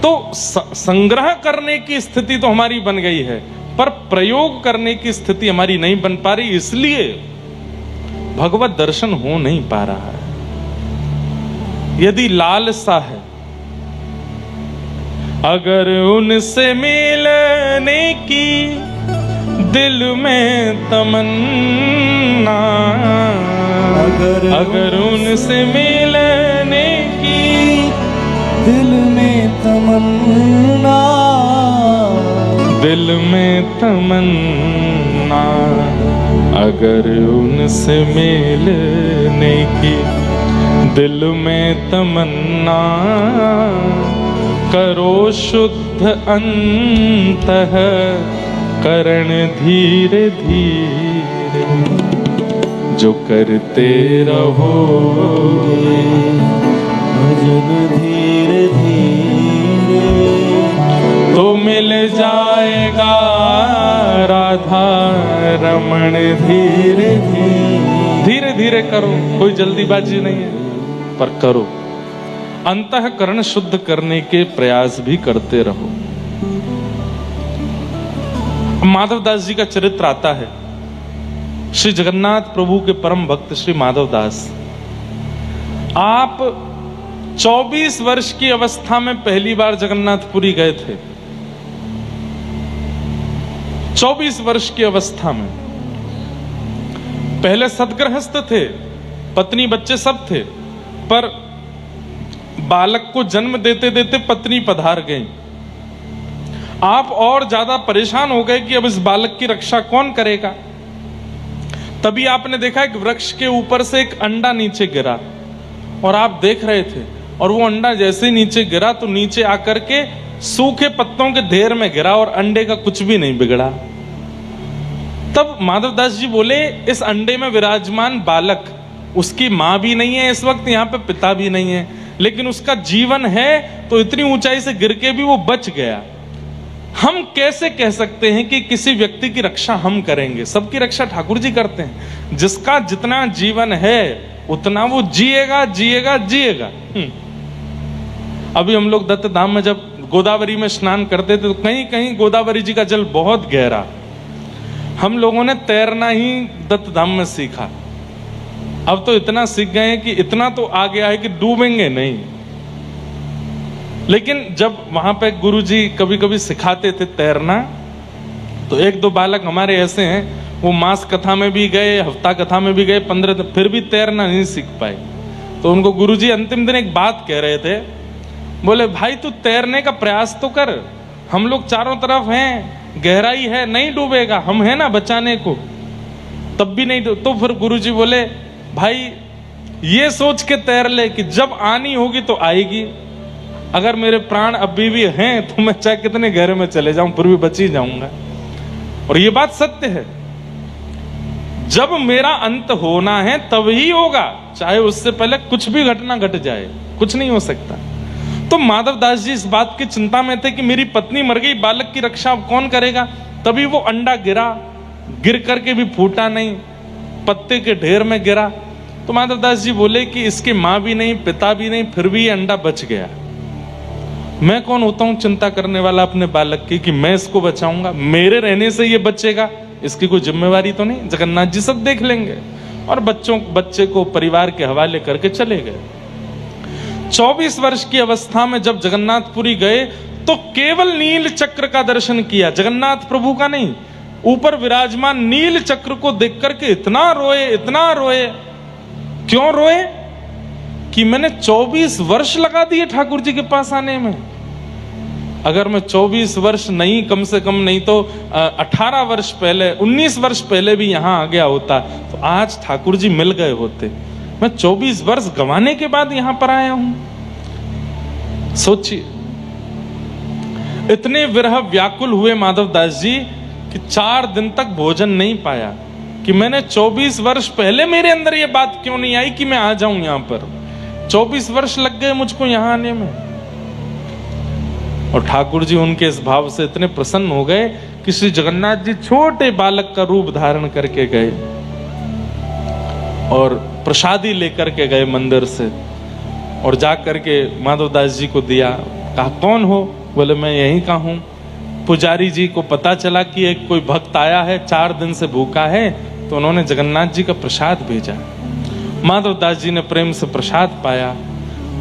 तो संग्रह करने की स्थिति तो हमारी बन गई है, पर प्रयोग करने की स्थिति हमारी नहीं बन पा रही, इसलिए भगवत दर्शन हो नहीं पा रहा है। यदि लालसा है, अगर उनसे मिलने की दिल में तमन्ना, अगर उनसे मिलने की दिल में तमन्ना, दिल में तमन्ना अगर उनसे मिलने की, दिल में तमन्ना करो शुद्ध अंतः करण धीरे धीरे, जो करते रहो भजन धीरे धीरे, तो मिल जाएगा राधा रमण धीरे धीरे। धीरे धीरे करो, कोई जल्दीबाजी नहीं है, पर करो। अंतःकरण शुद्ध करने के प्रयास भी करते रहो। माधवदास जी का चरित्र आता है। श्री जगन्नाथ प्रभु के परम भक्त श्री माधवदास, आप 24 वर्ष की अवस्था में पहली बार जगन्नाथपुरी गए थे। 24 वर्ष की अवस्था में। पहले सतगृहस्थ थे, पत्नी बच्चे सब थे, पर बालक को जन्म देते देते पत्नी पधार गई। आप और ज्यादा परेशान हो गए कि अब इस बालक की रक्षा कौन करेगा। तभी आपने देखा एक वृक्ष के ऊपर से एक अंडा नीचे गिरा और आप देख रहे थे, और वो अंडा जैसे ही नीचे गिरा तो नीचे आकर के सूखे पत्तों के ढेर में गिरा और अंडे का कुछ भी नहीं बिगड़ा। तब माधवदास जी बोले, इस अंडे में विराजमान बालक, उसकी मां भी नहीं है इस वक्त यहाँ पे, पिता भी नहीं है, लेकिन उसका जीवन है, तो इतनी ऊंचाई से गिर के भी वो बच गया। हम कैसे कह सकते हैं कि किसी व्यक्ति की रक्षा हम करेंगे? सबकी रक्षा ठाकुर जी करते हैं। जिसका जितना जीवन है उतना वो जिएगा जिएगा जिएगा। अभी हम लोग दत्त धाम में जब गोदावरी में स्नान करते थे तो कहीं कहीं गोदावरी जी का जल बहुत गहरा, हम लोगों ने तैरना ही दत्त धाम में सीखा। अब तो इतना सीख गए हैं कि इतना तो आ गया है कि डूबेंगे नहीं। लेकिन जब वहां पे गुरुजी कभी कभी सिखाते थे तैरना, तो एक दो बालक हमारे ऐसे हैं, वो मास कथा में भी गए, हफ्ता कथा में भी गए, 15 दिन, फिर भी तैरना नहीं सीख पाए। तो उनको गुरुजी अंतिम दिन एक बात कह रहे थे, बोले भाई तू तैरने का प्रयास तो कर, हम लोग चारों तरफ हैं, गहराई है, नहीं डूबेगा, हम हैं ना बचाने को, तब भी नहीं। तो फिर गुरुजी बोले भाई ये सोच के तैर ले कि जब आनी होगी तो आएगी, अगर मेरे प्राण अभी भी हैं तो मैं चाहे कितने गहरे में चले जाऊं फिर भी बच ही जाऊंगा। और ये बात सत्य है, जब मेरा अंत होना है तभी होगा, चाहे उससे पहले कुछ भी घटना घट जाए, कुछ नहीं हो सकता। तो माधवदास जी इस बात की चिंता में थे कि मेरी पत्नी मर गई, बालक की रक्षा अब कौन करेगा। तभी वो अंडा गिरा, गिर करके भी फूटा नहीं, पत्ते के ढेर में गिरा। तो माधवदास जी बोले कि इसकी मां भी नहीं, पिता भी नहीं, फिर भी अंडा बच गया। मैं कौन होता हूं चिंता करने वाला अपने बालक की कि मैं इसको बचाऊंगा, मेरे रहने से ये बचेगा, इसकी कोई जिम्मेवारी तो नहीं, जगन्नाथ जी सब देख लेंगे। और बच्चे को परिवार के हवाले करके चले गए। 24 वर्ष की अवस्था में जब जगन्नाथपुरी गए तो केवल नील चक्र का दर्शन किया, जगन्नाथ प्रभु का नहीं। ऊपर विराजमान नील चक्र को देख करके इतना रोए, इतना रोए। क्यों रोए? कि मैंने 24 वर्ष लगा दिए ठाकुर जी के पास आने में। अगर मैं 24 वर्ष नहीं, कम से कम नहीं तो 18 वर्ष पहले, 19 वर्ष पहले भी यहां आ गया होता तो आज ठाकुर जी मिल गए होते। मैं 24 वर्ष गंवाने के बाद यहां पर आया हूं। सोचिए, इतने विरह व्याकुल हुए माधवदास जी कि 4 दिन तक भोजन नहीं पाया। कि मैंने 24 वर्ष पहले मेरे अंदर ये बात क्यों नहीं आई कि मैं आ जाऊं यहां पर। 24 वर्ष लग गए मुझको यहां आने में। और ठाकुर जी उनके इस भाव से इतने प्रसन्न हो गए कि श्री जगन्नाथ जी छोटे बालक का रूप धारण करके गए और प्रसादी लेकर के गए मंदिर से, और जा करके माधवदास जी को दिया। कहा कौन हो? बोले मैं यहीं का हूं। पुजारी जी को पता चला कि एक कोई भक्त आया है, 4 दिन से भूखा है, तो उन्होंने जगन्नाथ जी का प्रसाद भेजा। माधवदास जी ने प्रेम से प्रसाद पाया।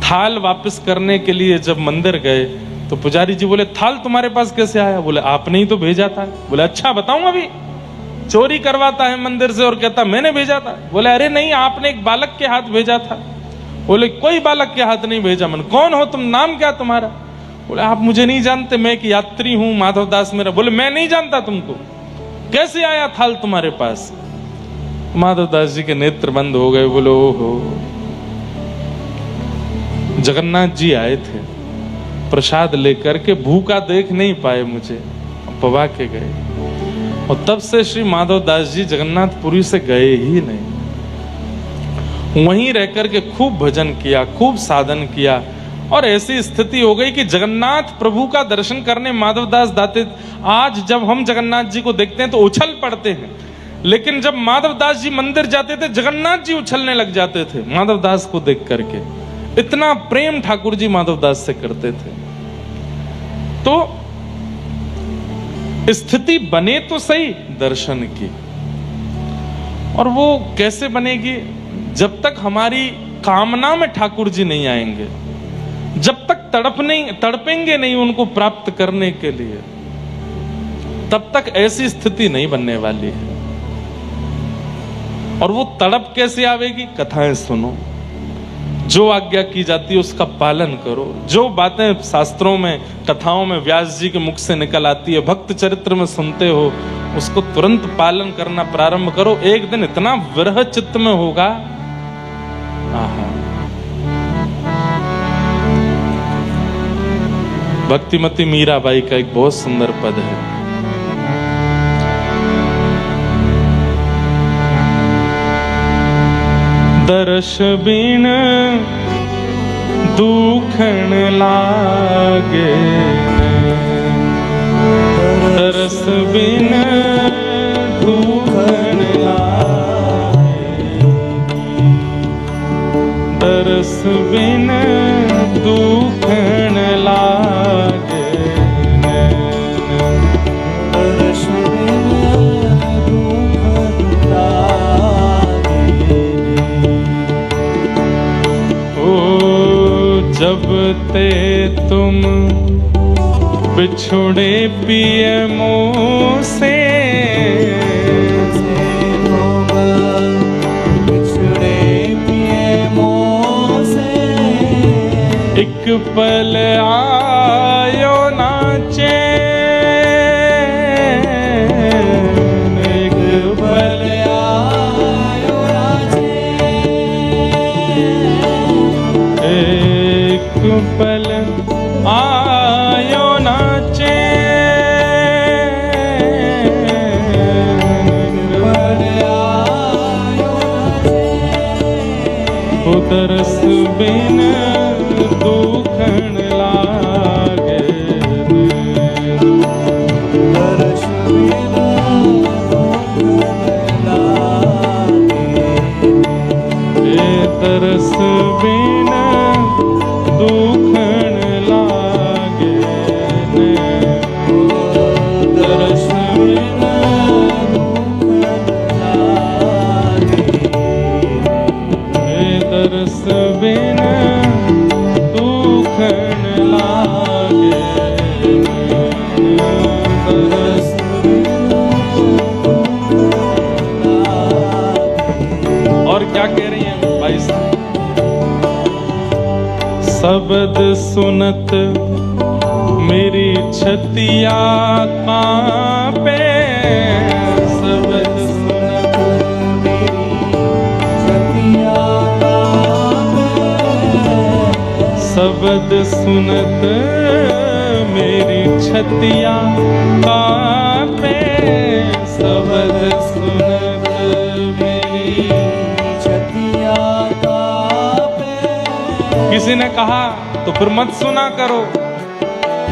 थाल वापस करने के लिए जब मंदिर गए तो पुजारी जी बोले थाल तुम्हारे पास कैसे आया? बोले आपने ही तो भेजा था। बोले अच्छा बताऊं? अभी चोरी करवाता है मंदिर से और कहता मैंने भेजा था। बोले अरे नहीं, आपने एक बालक के हाथ भेजा था। बोले कोई बालक के हाथ नहीं भेजा। मन कौन हो तुम, नाम क्या तुम्हारा? बोले आप मुझे नहीं जानते, मैं एक यात्री हूं, माधवदास मेरा। बोले मैं नहीं जानता तुमको, कैसे आया थाल तुम्हारे पास? माधवदास जी के नेत्र बंद हो गए। बोले ओहो, जगन्नाथ जी आए थे प्रसाद लेकर के, भूखा देख नहीं पाए मुझे, पवा के गए। और तब से श्री माधवदास जी जगन्नाथपुरी से गए ही नहीं। वहीं रहकर के खूब भजन किया, खूब साधन किया, और ऐसी स्थिति हो गई कि जगन्नाथ प्रभु का दर्शन करने माधवदास दाते, आज जब हम जगन्नाथ जी को देखते हैं तो उछल पड़ते हैं, लेकिन जब माधवदास जी मंदिर जाते थे जगन्नाथ जी उछलने लग जाते थे माधवदास को देख करके। इतना प्रेम ठाकुर जी माधवदास से करते थे। तो स्थिति बने तो सही दर्शन की, और वो कैसे बनेगी? जब तक हमारी कामना में ठाकुर जी नहीं आएंगे, जब तक तड़पेंगे नहीं उनको प्राप्त करने के लिए, तब तक ऐसी स्थिति नहीं बनने वाली है। और वो तड़प कैसे आवेगी? कथाएं सुनो, जो आज्ञा की जाती है उसका पालन करो, जो बातें शास्त्रों में कथाओं में व्यास जी के मुख से निकल आती है, भक्त चरित्र में सुनते हो, उसको तुरंत पालन करना प्रारंभ करो। एक दिन इतना विरह चित्त में होगा। आहा, भक्तिमती मीराबाई का एक बहुत सुंदर पद है। दर्श बिन दुखन लागे, दर्श बिन दुखन लागे, दर्श बिन दुखन लागे, दर्श बिन दुखन लागे। जब ते तुम बिछुड़े पिए मुँह से, बिछुड़े पिए मुँह से, एक पल आयो नाचे, एक पल आयो नाचे, एक पल आयो नाचे, पल आयो नाचे। दरस बिन दुखन लागे, दर्श बिन दुखन लागे, दरस बिन दुखन लागे, दर्श बिन दुखन लागे, दरस बिन दुखन लागे, दर्श बिन दुखन लागे। और क्या कह रही हैं भाई साहब? शब्द सुनत मेरी छतिया कांपे, शब्द सुनत मेरी छतिया कांपे, शब्द सुनत मेरी छतिया कांपे, शब्द सुनत मेरी। छतिया कांपे। किसी ने कहा तो फिर मत सुना करो।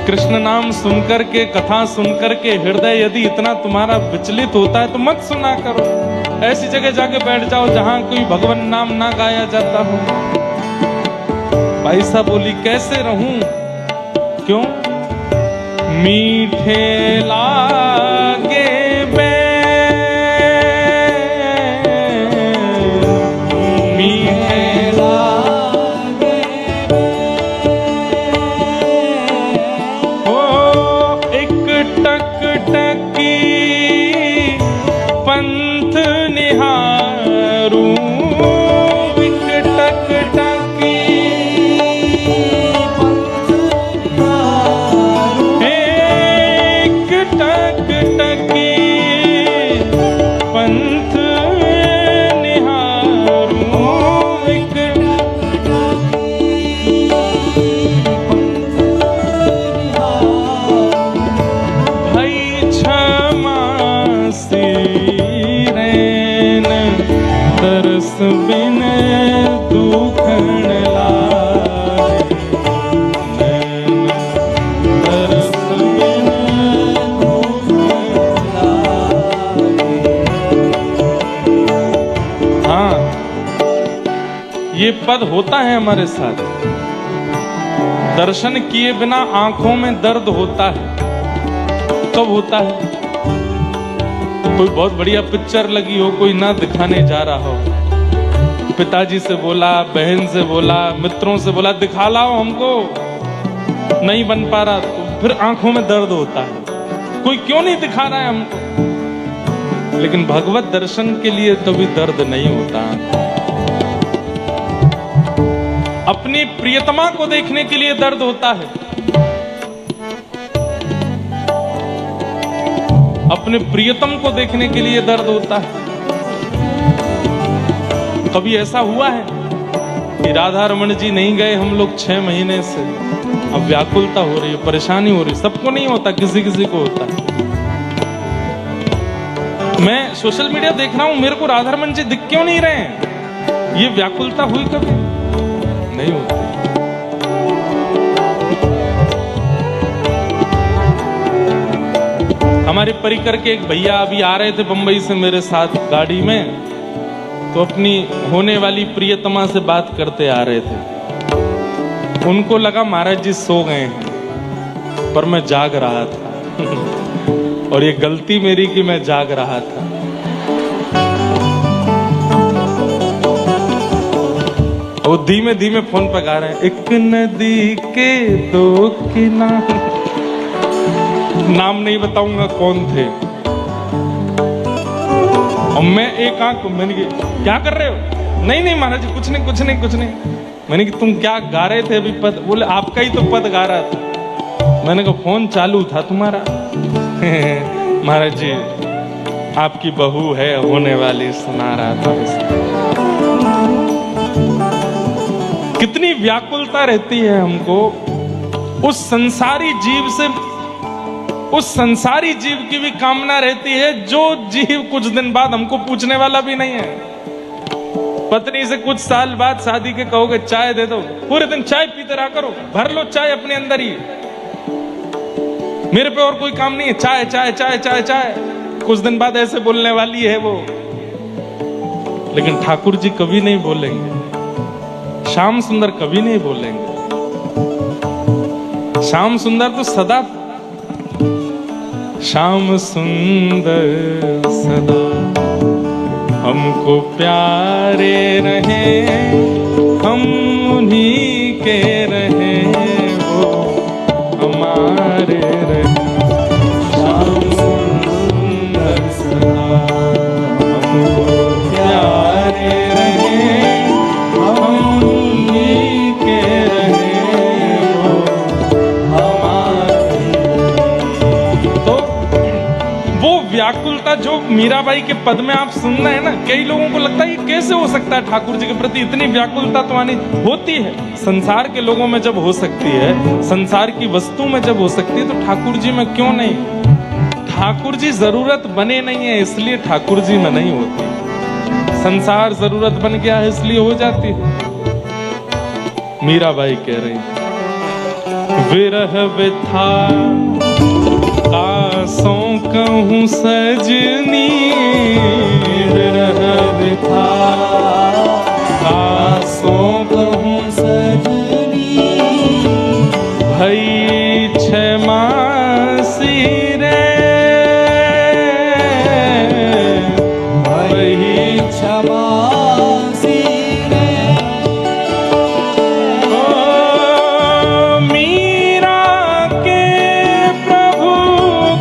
कृष्ण नाम सुनकर के, कथा सुनकर के हृदय यदि इतना तुम्हारा विचलित होता है तो मत सुना करो। ऐसी जगह जाके बैठ जाओ जहां कोई भगवान नाम ना गाया जाता हो। भाई साहब बोली कैसे रहूं? क्यों? मीठे लागे बे, मीठे लागे हो एक टक टकी पंथ निहारूं, एक टक टकी सीरेन तरस बिन दुखण लागे नैन तरस बिन दुखण लागे। हाँ, ये पद होता है हमारे साथ। दर्शन किए बिना आंखों में दर्द होता है। कब होता है? कोई बहुत बढ़िया पिक्चर लगी हो, कोई ना दिखाने जा रहा हो, पिताजी से बोला, बहन से बोला, मित्रों से बोला दिखा लाओ हमको, नहीं बन पा रहा, तो फिर आंखों में दर्द होता है। कोई क्यों नहीं दिखा रहा है हमको? लेकिन भगवत दर्शन के लिए कभी दर्द नहीं होता। अपनी प्रियतमा को देखने के लिए दर्द होता है। अपने प्रियतम को देखने के लिए दर्द होता है। कभी ऐसा हुआ है कि राधा रमन जी नहीं गए, हम लोग 6 महीने से, अब व्याकुलता हो रही है, परेशानी हो रही है। सबको नहीं होता, किसी किसी को होता है। मैं सोशल मीडिया देख रहा हूं, मेरे को राधा रमन जी दिख क्यों नहीं रहे हैं? ये व्याकुलता हुई कभी? नहीं होती। हमारे परिकर के एक भैया अभी आ रहे थे बंबई से मेरे साथ गाड़ी में, तो अपनी होने वाली प्रियतमा से बात करते आ रहे थे। उनको लगा महाराज जी सो गए हैं, पर मैं जाग रहा था। और ये गलती मेरी कि मैं जाग रहा था। वो धीमे धीमे फोन पे गा रहे हैं, एक नदी के 2 किनारे, नाम नहीं बताऊंगा कौन थे। और मैं एक आंख, मैंने कहा क्या कर रहे हो? नहीं नहीं महाराज जी कुछ नहीं कुछ नहीं कुछ नहीं। मैंने कहा तुम क्या गा रहे थे अभी पद? बोले आपका ही तो पद गा रहा था। मैंने कहा फोन चालू था तुम्हारा? महाराज जी आपकी बहू है होने वाली, सुना रहा था। कितनी व्याकुलता रहती है हमको उस संसारी जीव से। उस संसारी जीव की भी कामना रहती है, जो जीव कुछ दिन बाद हमको पूछने वाला भी नहीं है। पत्नी से कुछ साल बाद शादी के कहोगे चाय दे दो, पूरे दिन चाय पीते रहा करो, भर लो चाय अपने अंदर ही, मेरे पे और कोई काम नहीं है, चाय चाय चाय चाय चाय। कुछ दिन बाद ऐसे बोलने वाली है वो। लेकिन ठाकुर जी कभी नहीं बोलेंगे, श्याम सुंदर कभी नहीं बोलेंगे। श्याम सुंदर तो सदा, श्याम सुंदर सदा हमको प्यारे रहे, हम उन्हीं के रहे, वो हमारे रहे। श्याम सुंदर सदा हमको प्यारे रहे, हम उन्हीं के रहे, वो हमारे रहे। तो वो व्याकुलता जो मीराबाई के पद में आप सुन रहे हैं ना, कई लोगों को लगता है कि कैसे हो सकता है ठाकुर जी के प्रति इतनी व्याकुलता तो आनी होती है। संसार के लोगों में जब हो सकती है, संसार की वस्तु में जब हो सकती है, तो ठाकुर जी में क्यों नहीं? ठाकुर जी जरूरत बने नहीं है इसलिए ठाकुर जी में नहीं होती। संसार जरूरत बन गया है इसलिए हो जाती है। मीराबाई कह रही विरह विथा कासों कहूँ सजनी, विरह विथा कासों कहूँ सजनी, भई क्षमासी रे, भई क्षमासी रे। ओ मीरा के प्रभु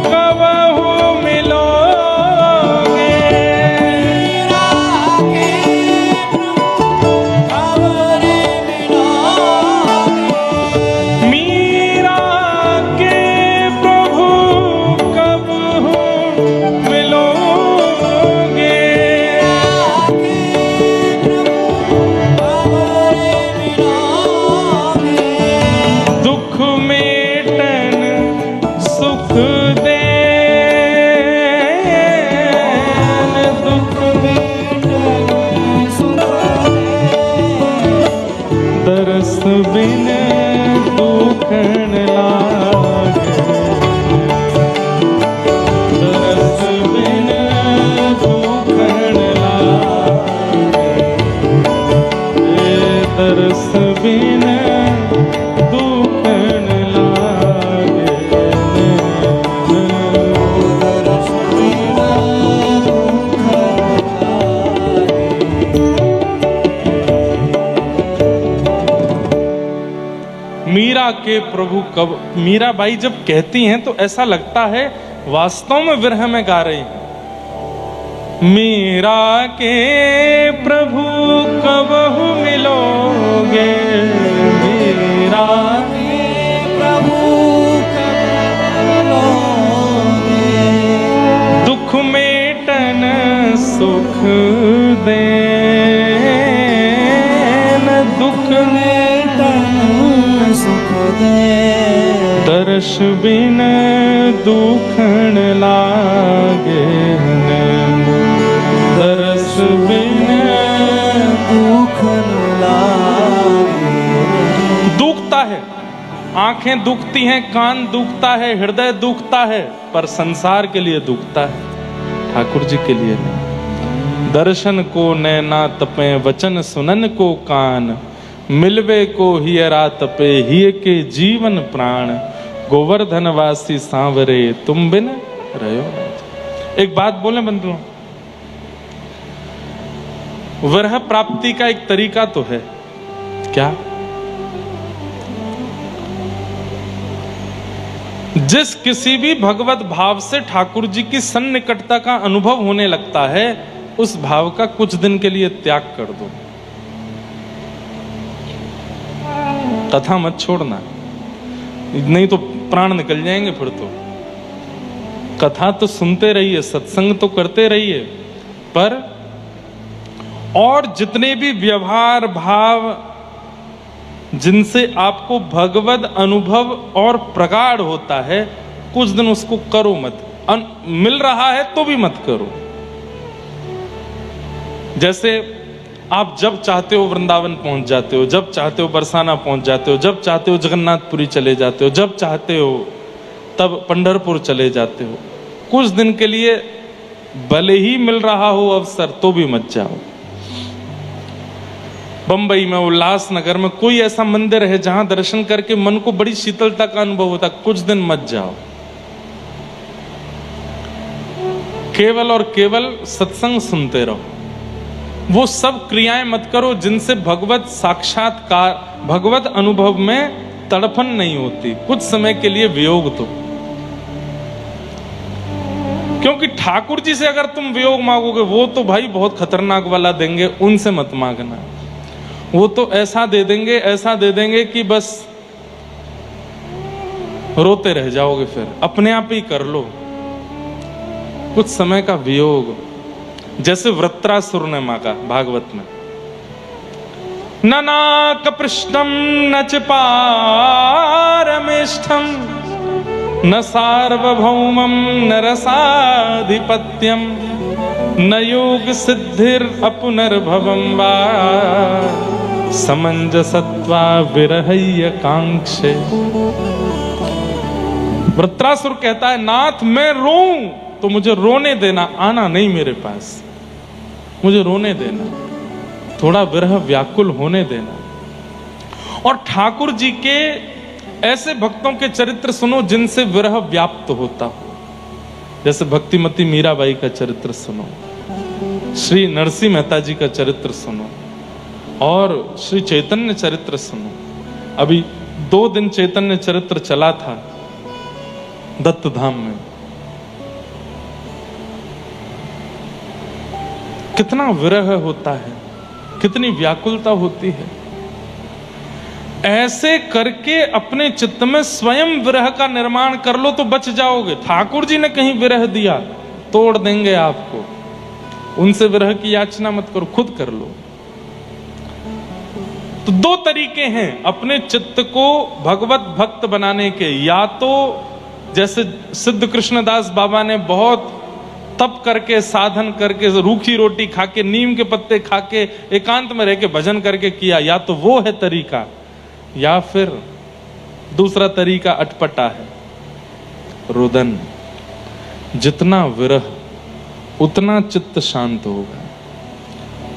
कबहु मिलो, के प्रभु कब। मीराबाई जब कहती हैं तो ऐसा लगता है वास्तव में विरह में गा रही हैं। मीरा के प्रभु कबहु मिलोगे, मीरा के प्रभु कब मिलोगे, दुख मेटन सुख देन, दुख मेटन सुख दे, दर्श बिन दुखण लागे, दर्श बिन दुख लागे। दुखता है, आंखें दुखती हैं, कान दुखता है, हृदय दुखता है, पर संसार के लिए दुखता है, ठाकुर जी के लिए नहीं। दर्शन को नैना तपे, वचन सुनन को कान, मिलवे को हियरा तपे, हिय के जीवन प्राण, गोवर्धन वासी सांवरे तुम बिन रहो। एक बात बोले बंधुओं, विरह प्राप्ति का एक तरीका तो है, क्या? जिस किसी भी भगवत भाव से ठाकुर जी की सन्निकटता का अनुभव होने लगता है, उस भाव का कुछ दिन के लिए त्याग कर दो। कथा मत छोड़ना, नहीं तो प्राण निकल जाएंगे फिर तो। कथा तो सुनते रहिए, सत्संग तो करते रहिए, पर और जितने भी व्यवहार भाव जिनसे आपको भगवत अनुभव और प्रगाढ़ होता है, कुछ दिन उसको करो मत। मिल रहा है तो भी मत करो। जैसे आप जब चाहते हो वृंदावन पहुंच जाते हो, जब चाहते हो बरसाना पहुंच जाते हो, जब चाहते हो जगन्नाथपुरी चले जाते हो, जब चाहते हो तब पंढरपुर चले जाते हो। कुछ दिन के लिए भले ही मिल रहा हो अवसर तो भी मत जाओ। बंबई में, उल्लासनगर में कोई ऐसा मंदिर है जहां दर्शन करके मन को बड़ी शीतलता का अनुभव होता, कुछ दिन मत जाओ। केवल और केवल सत्संग सुनते रहो। वो सब क्रियाएं मत करो जिनसे भगवत साक्षात्कार, भगवत अनुभव में तड़फन नहीं होती। कुछ समय के लिए वियोग दो, क्योंकि ठाकुर जी से अगर तुम वियोग मांगोगे, वो तो भाई बहुत खतरनाक वाला देंगे, उनसे मत मांगना। वो तो ऐसा दे देंगे, ऐसा दे देंगे कि बस रोते रह जाओगे। फिर अपने आप ही कर लो कुछ समय का वियोग, जैसे वृत्रासुर ने मांगा भागवत में। न नाक पृष्ठम न च पारमेष्ठम, न सार्वभौमम न रसाधिपत्यम, न योग सिद्धिर अपुनर्भवम वा, समंजसत्वा विरहय्य कांक्षे। वृत्रासुर कहता है, नाथ मैं रोऊं तो मुझे रोने देना, आना नहीं मेरे पास, मुझे रोने देना, थोड़ा विरह व्याकुल होने देना। और ठाकुर जी के ऐसे भक्तों के चरित्र सुनो जिनसे विरह व्याप्त होता हो। जैसे भक्तिमती मीराबाई का चरित्र सुनो, श्री नरसिंह मेहता जी का चरित्र सुनो, और श्री चैतन्य चरित्र सुनो। अभी 2 दिन चैतन्य चरित्र चला था दत्त धाम में। कितना विरह होता है, कितनी व्याकुलता होती है। ऐसे करके अपने चित्त में स्वयं विरह का निर्माण कर लो तो बच जाओगे। ठाकुर जी ने कहीं विरह दिया, तोड़ देंगे आपको। उनसे विरह की याचना मत करो, खुद कर लो। तो 2 तरीके हैं अपने चित्त को भगवत भक्त बनाने के। या तो जैसे सिद्ध कृष्णदास बाबा ने बहुत तप करके, साधन करके, रूखी रोटी खा के, नीम के पत्ते खा के, एकांत में रह के भजन करके किया, या तो वो है तरीका। या फिर दूसरा तरीका अटपटा है, रुदन। जितना विरह उतना चित्त शांत होगा,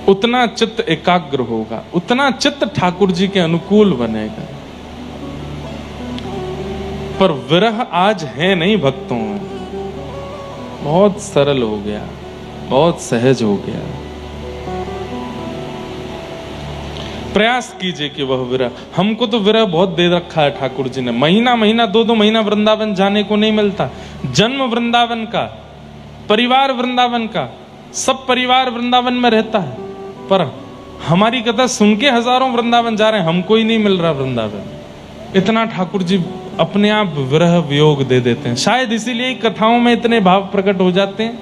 उतना चित्त एकाग्र होगा, उतना चित्त ठाकुर जी के अनुकूल बनेगा। पर विरह आज है नहीं भक्तों में, बहुत सरल हो गया, बहुत सहज हो गया। प्रयास कीजिए कि वह विरह, हमको तो विरह बहुत दे रखा है ठाकुर जी ने, महीना महीना 2-2 महीना वृंदावन जाने को नहीं मिलता। जन्म वृंदावन का, परिवार वृंदावन का, सब परिवार वृंदावन में रहता है, पर हमारी कथा सुन के हजारों वृंदावन जा रहे हैं, हमको ही नहीं मिल रहा वृंदावन। इतना ठाकुर जी अपने आप विरह वियोग दे देते हैं। शायद इसीलिए कथाओं में इतने भाव प्रकट हो जाते हैं,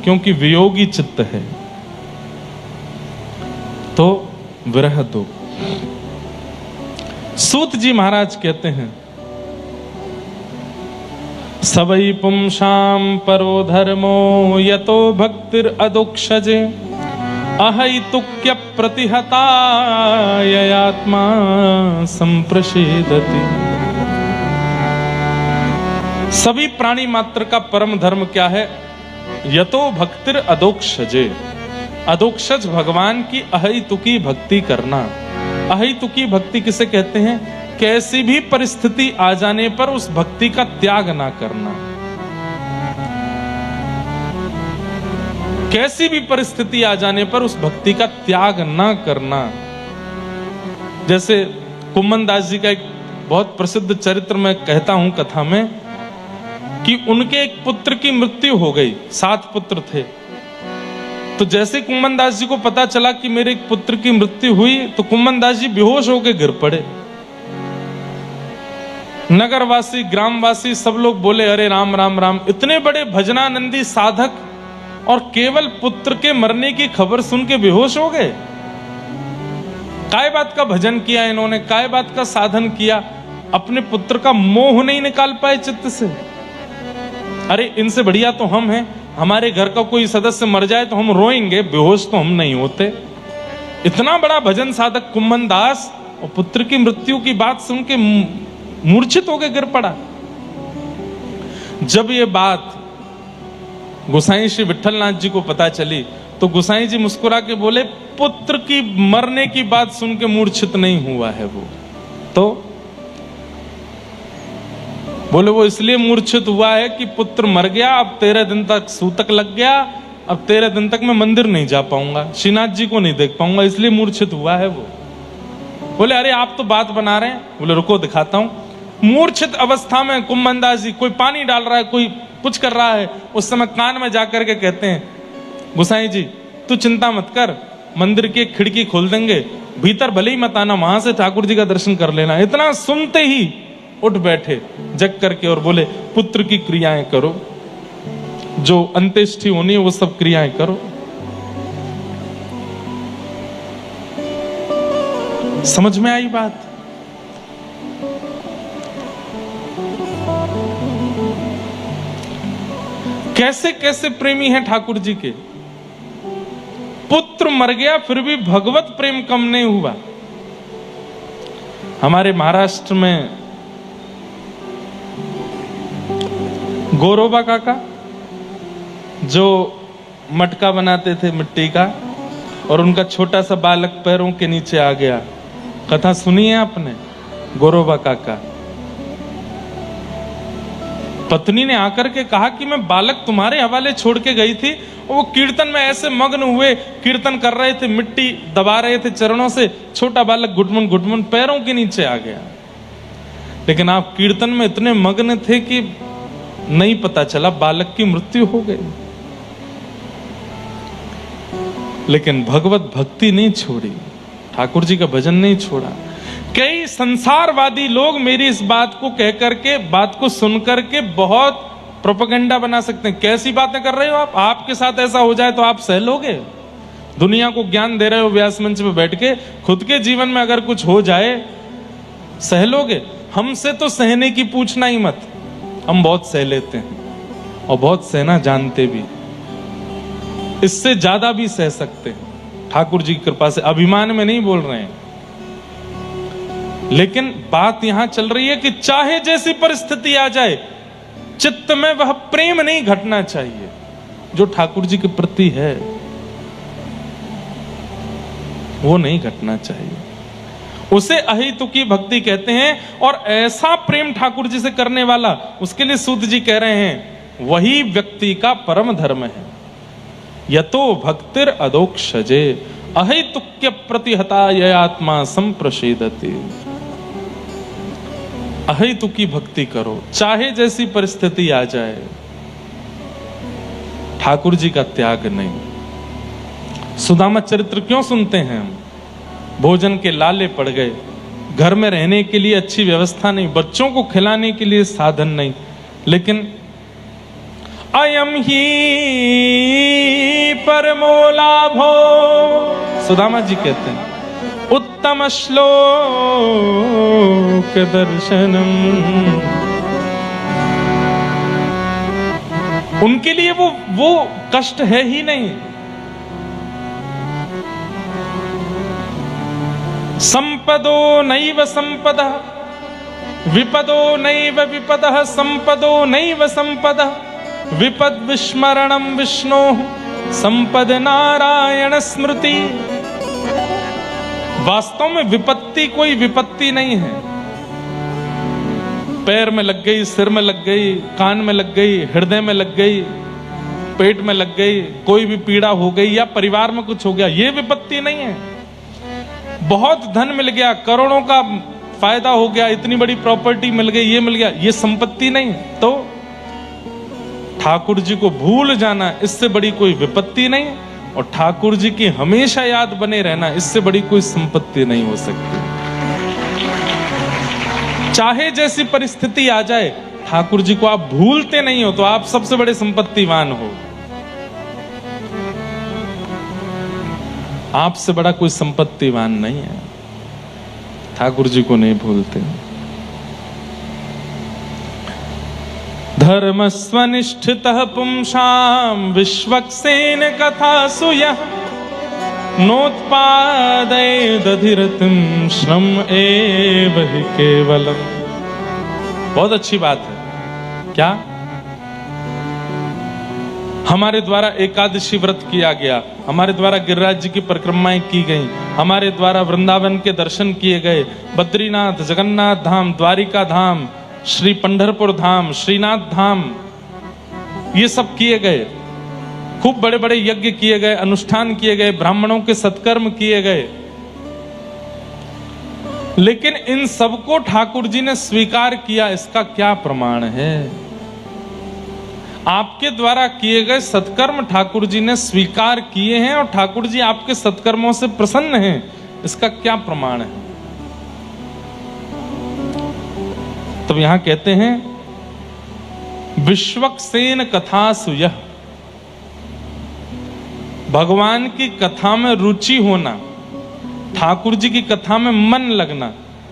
क्योंकि वियोगी चित्त है, तो विरह दो। सूत जी महाराज कहते हैं, सबई पुंसाम परो धर्मो यतो भक्तिर अदोक्षजे अहैतुक्य प्रतिहता ययात्मा संप्रषेदति। सभी प्राणी मात्र का परम धर्म क्या है? यतो भक्तिर अदोक्षजे, अदोक्षज भगवान की अहैतुकी भक्ति करना। अहैतुकी भक्ति किसे कहते हैं? कैसी भी परिस्थिति आ जाने पर उस भक्ति का त्याग ना करना। कैसी भी परिस्थिति आ जाने पर उस भक्ति का त्याग ना करना। जैसे कुम्मन दास जी का एक बहुत प्रसिद्ध चरित्र मैं कहता हूं कथा में, कि उनके एक पुत्र की मृत्यु हो गई, 7 पुत्र थे। तो जैसे कुम्मन दास जी को पता चला कि मेरे एक पुत्र की मृत्यु हुई, तो कुम्मन दास जी बेहोश होकर गिर पड़े। नगरवासी, ग्रामवासी सब लोग बोले, अरे राम राम राम, इतने बड़े भजनानंदी साधक और केवल पुत्र के मरने की खबर सुन के बेहोश हो गए। काय बात का भजन किया इन्होंने, काय बात का साधन किया, अपने पुत्र का मोह नहीं निकाल पाए चित्त से। अरे इनसे बढ़िया तो हम हैं, हमारे घर का कोई सदस्य मर जाए तो हम रोएंगे, बेहोश तो हम नहीं होते। इतना बड़ा भजन साधक कुम्मन दास, और पुत्र की मृत्यु की बात सुन के मूर्छित होकर गिर पड़ा। जब ये बात गोसाई श्री विठलनाथ जी को पता चली, तो गोसाई जी मुस्कुरा के बोले, पुत्र की मरने की बात सुन के मूर्छित नहीं हुआ है वो, तो बोले वो इसलिए मूर्छित हुआ है कि पुत्र मर गया, अब 13 दिन तक सूतक लग गया, अब 13 दिन तक मैं मंदिर नहीं जा पाऊंगा, श्रीनाथ जी को नहीं देख पाऊंगा, इसलिए मूर्छित हुआ है वो। बोले अरे आप तो बात बना रहे हैं। बोले रुको दिखाता हूं। मूर्छित अवस्था में कुम्मन दास जी, कोई पानी डाल रहा है, कोई कुछ कर रहा है, उस समय कान में जाकर के कहते हैं, गोसाई जी तू चिंता मत कर, मंदिर की एक खिड़की खोल देंगे, भीतर भले ही मत आना, वहां से ठाकुर जी का दर्शन कर लेना। इतना सुनते ही उठ बैठे जग करके और बोले, पुत्र की क्रियाएं करो, जो अंत्येष्टि होनी है वो सब क्रियाएं करो। समझ में आई बात? कैसे कैसे प्रेमी हैं ठाकुर जी के। पुत्र मर गया फिर भी भगवत प्रेम कम नहीं हुआ। हमारे महाराष्ट्र में गौरोबा काका जो मटका बनाते थे मिट्टी का, और उनका छोटा सा बालक पैरों के नीचे आ गया। कथा सुनी है आपने? गौरोबा काका, पत्नी ने आकर के कहा कि मैं बालक तुम्हारे हवाले छोड़ के गई थी, और वो कीर्तन में ऐसे मग्न हुए, कीर्तन कर रहे थे, मिट्टी दबा रहे थे चरणों से, छोटा बालक घुटमुन घुटमुन पैरों के नीचे आ गया। लेकिन आप कीर्तन में इतने मग्न थे कि नहीं पता चला, बालक की मृत्यु हो गई। लेकिन भगवत भक्ति नहीं छोड़ी, ठाकुर जी का भजन नहीं छोड़ा। कई संसारवादी लोग मेरी इस बात को कह करके, बात को सुन करके बहुत प्रोपेगेंडा बना सकते हैं। कैसी बातें कर रहे हो आप? आपके साथ ऐसा हो जाए तो आप सह लोगे? दुनिया को ज्ञान दे रहे हो व्यास मंच पे बैठ के, खुद के जीवन में अगर कुछ हो जाए सह लोगे? हमसे तो सहने की पूछना ही मत, हम बहुत सह लेते हैं और बहुत सहना जानते भी, इससे ज्यादा भी सह सकते हैं ठाकुर जी की कृपा से। अभिमान में नहीं बोल रहे हैं, लेकिन बात यहां चल रही है कि चाहे जैसी परिस्थिति आ जाए, चित्त में वह प्रेम नहीं घटना चाहिए जो ठाकुर जी के प्रति है, वो नहीं घटना चाहिए। उसे अहितुकी भक्ति कहते हैं। और ऐसा प्रेम ठाकुर जी से करने वाला, उसके लिए सूत जी कह रहे हैं, वही व्यक्ति का परम धर्म है। यतो भक्तिर अदोक्षजे अहैतुक्य प्रतिहता यह आत्मा संप्रषेदते। अहैतुकी भक्ति करो, चाहे जैसी परिस्थिति आ जाए, ठाकुर जी का त्याग नहीं। सुदामा चरित्र क्यों सुनते हैं हम? भोजन के लाले पड़ गए, घर में रहने के लिए अच्छी व्यवस्था नहीं, बच्चों को खिलाने के लिए साधन नहीं, लेकिन अयम ही परमो लाभो, सुदामा जी कहते हैं, उत्तम श्लोक दर्शनम। उनके लिए वो कष्ट है ही नहीं। संपदो नैव संपदः, विपदो नैव विपदः, संपदो नैव संपदः, विपद विस्मरणम विष्णोः, संपद नारायण स्मृति। वास्तव में विपत्ति कोई विपत्ति नहीं है। पैर में लग गई, सिर में लग गई, कान में लग गई, हृदय में लग गई, पेट में लग गई, कोई भी पीड़ा हो गई या परिवार में कुछ हो गया, ये विपत्ति नहीं है। बहुत धन मिल गया, करोड़ों का फायदा हो गया, इतनी बड़ी प्रॉपर्टी मिल गई, ये मिल गया, ये संपत्ति नहीं। तो ठाकुर जी को भूल जाना, इससे बड़ी कोई विपत्ति नहीं, और ठाकुर जी की हमेशा याद बने रहना, इससे बड़ी कोई संपत्ति नहीं हो सकती। चाहे जैसी परिस्थिति आ जाए, ठाकुर जी को आप भूलते नहीं हो तो आप सबसे बड़े संपत्तिवान हो। आपसे बड़ा कोई संपत्तिवान नहीं है। ठाकुर जी को नहीं भूलते। धर्मस्वनिष्ठितः पुंसां विश्वक्सेन कथासु यः नोत्पादयेदधिरतिं श्रम एव हि केवलम्। बहुत अच्छी बात है। क्या? हमारे द्वारा एकादशी व्रत किया गया, हमारे द्वारा गिरिराज जी की परिक्रमाएं की गई, हमारे द्वारा वृंदावन के दर्शन किए गए, बद्रीनाथ, जगन्नाथ धाम, द्वारिका धाम, श्री पंढरपुर धाम, श्रीनाथ धाम, ये सब किए गए। खूब बड़े बड़े यज्ञ किए गए, अनुष्ठान किए गए, ब्राह्मणों के सत्कर्म किए गए, लेकिन इन सबको ठाकुर जी ने स्वीकार किया। इसका क्या प्रमाण है? आपके द्वारा किए गए सत्कर्म ठाकुर जी ने स्वीकार किए हैं और ठाकुर जी आपके सत्कर्मों से प्रसन्न हैं। इसका क्या प्रमाण है? तब यहां कहते हैं विश्वक्सेन कथासु यः, भगवान की कथा में रुचि होना, ठाकुर जी की कथा में मन लगना।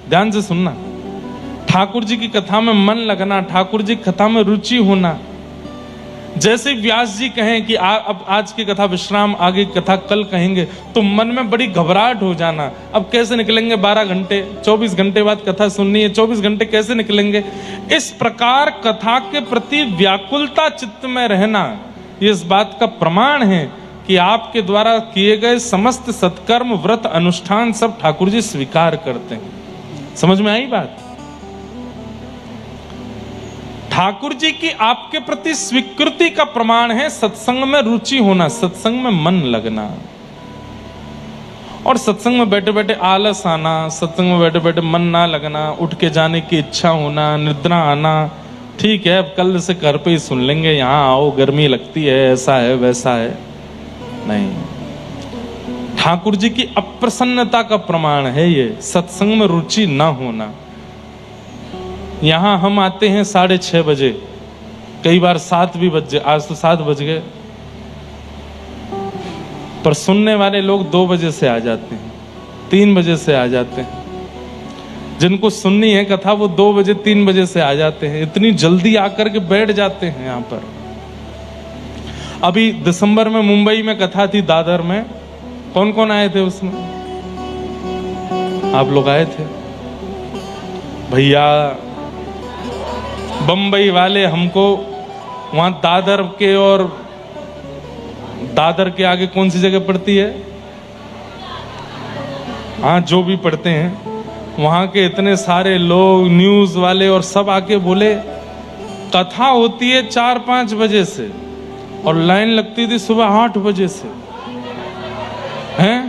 ध्यान से सुनना, ठाकुर जी की कथा में मन लगना, ठाकुर जी की कथा में रुचि होना। जैसे व्यास जी कहें कि अब आज की कथा विश्राम, आगे की कथा कल कहेंगे, तो मन में बड़ी घबराहट हो जाना। अब कैसे निकलेंगे 12 घंटे, 24 घंटे बाद कथा सुननी है, 24 घंटे कैसे निकलेंगे? इस प्रकार कथा के प्रति व्याकुलता चित्त में रहना, ये इस बात का प्रमाण है कि आपके द्वारा किए गए समस्त सत्कर्म, व्रत, अनुष्ठान सब ठाकुर जी स्वीकार करते हैं। समझ में आई बात? ठाकुर जी की आपके प्रति स्वीकृति का प्रमाण है सत्संग में रुचि होना, सत्संग में मन लगना। और सत्संग में बैठे बैठे आलस आना, सत्संग में बैठे बैठे मन ना लगना, उठ के जाने की इच्छा होना, निद्रा आना, ठीक है अब कल से घर पे ही सुन लेंगे, यहाँ आओ गर्मी लगती है, ऐसा है वैसा है। नहीं, ठाकुर जी की अप्रसन्नता का प्रमाण है ये सत्संग में रुचि ना होना। यहां हम आते हैं 6:30 बजे, कई बार 7 भी बज गए, आज तो 7 बज गए, पर सुनने वाले लोग 2 बजे से आ जाते हैं, 3 बजे से आ जाते हैं। जिनको सुननी है कथा वो 2 बजे 3 बजे से आ जाते हैं, इतनी जल्दी आकर के बैठ जाते हैं यहाँ पर। अभी दिसंबर में मुंबई में कथा थी, दादर में। कौन कौन आए थे उसमें? आप लोग आए थे भैया। बंबई वाले हमको वहां दादर के, और दादर के आगे कौन सी जगह पड़ती है, हाँ जो भी पढ़ते हैं, वहां के इतने सारे लोग, न्यूज वाले और सब आके बोले कथा होती है 4-5 बजे से और लाइन लगती थी सुबह 8 बजे से। हैं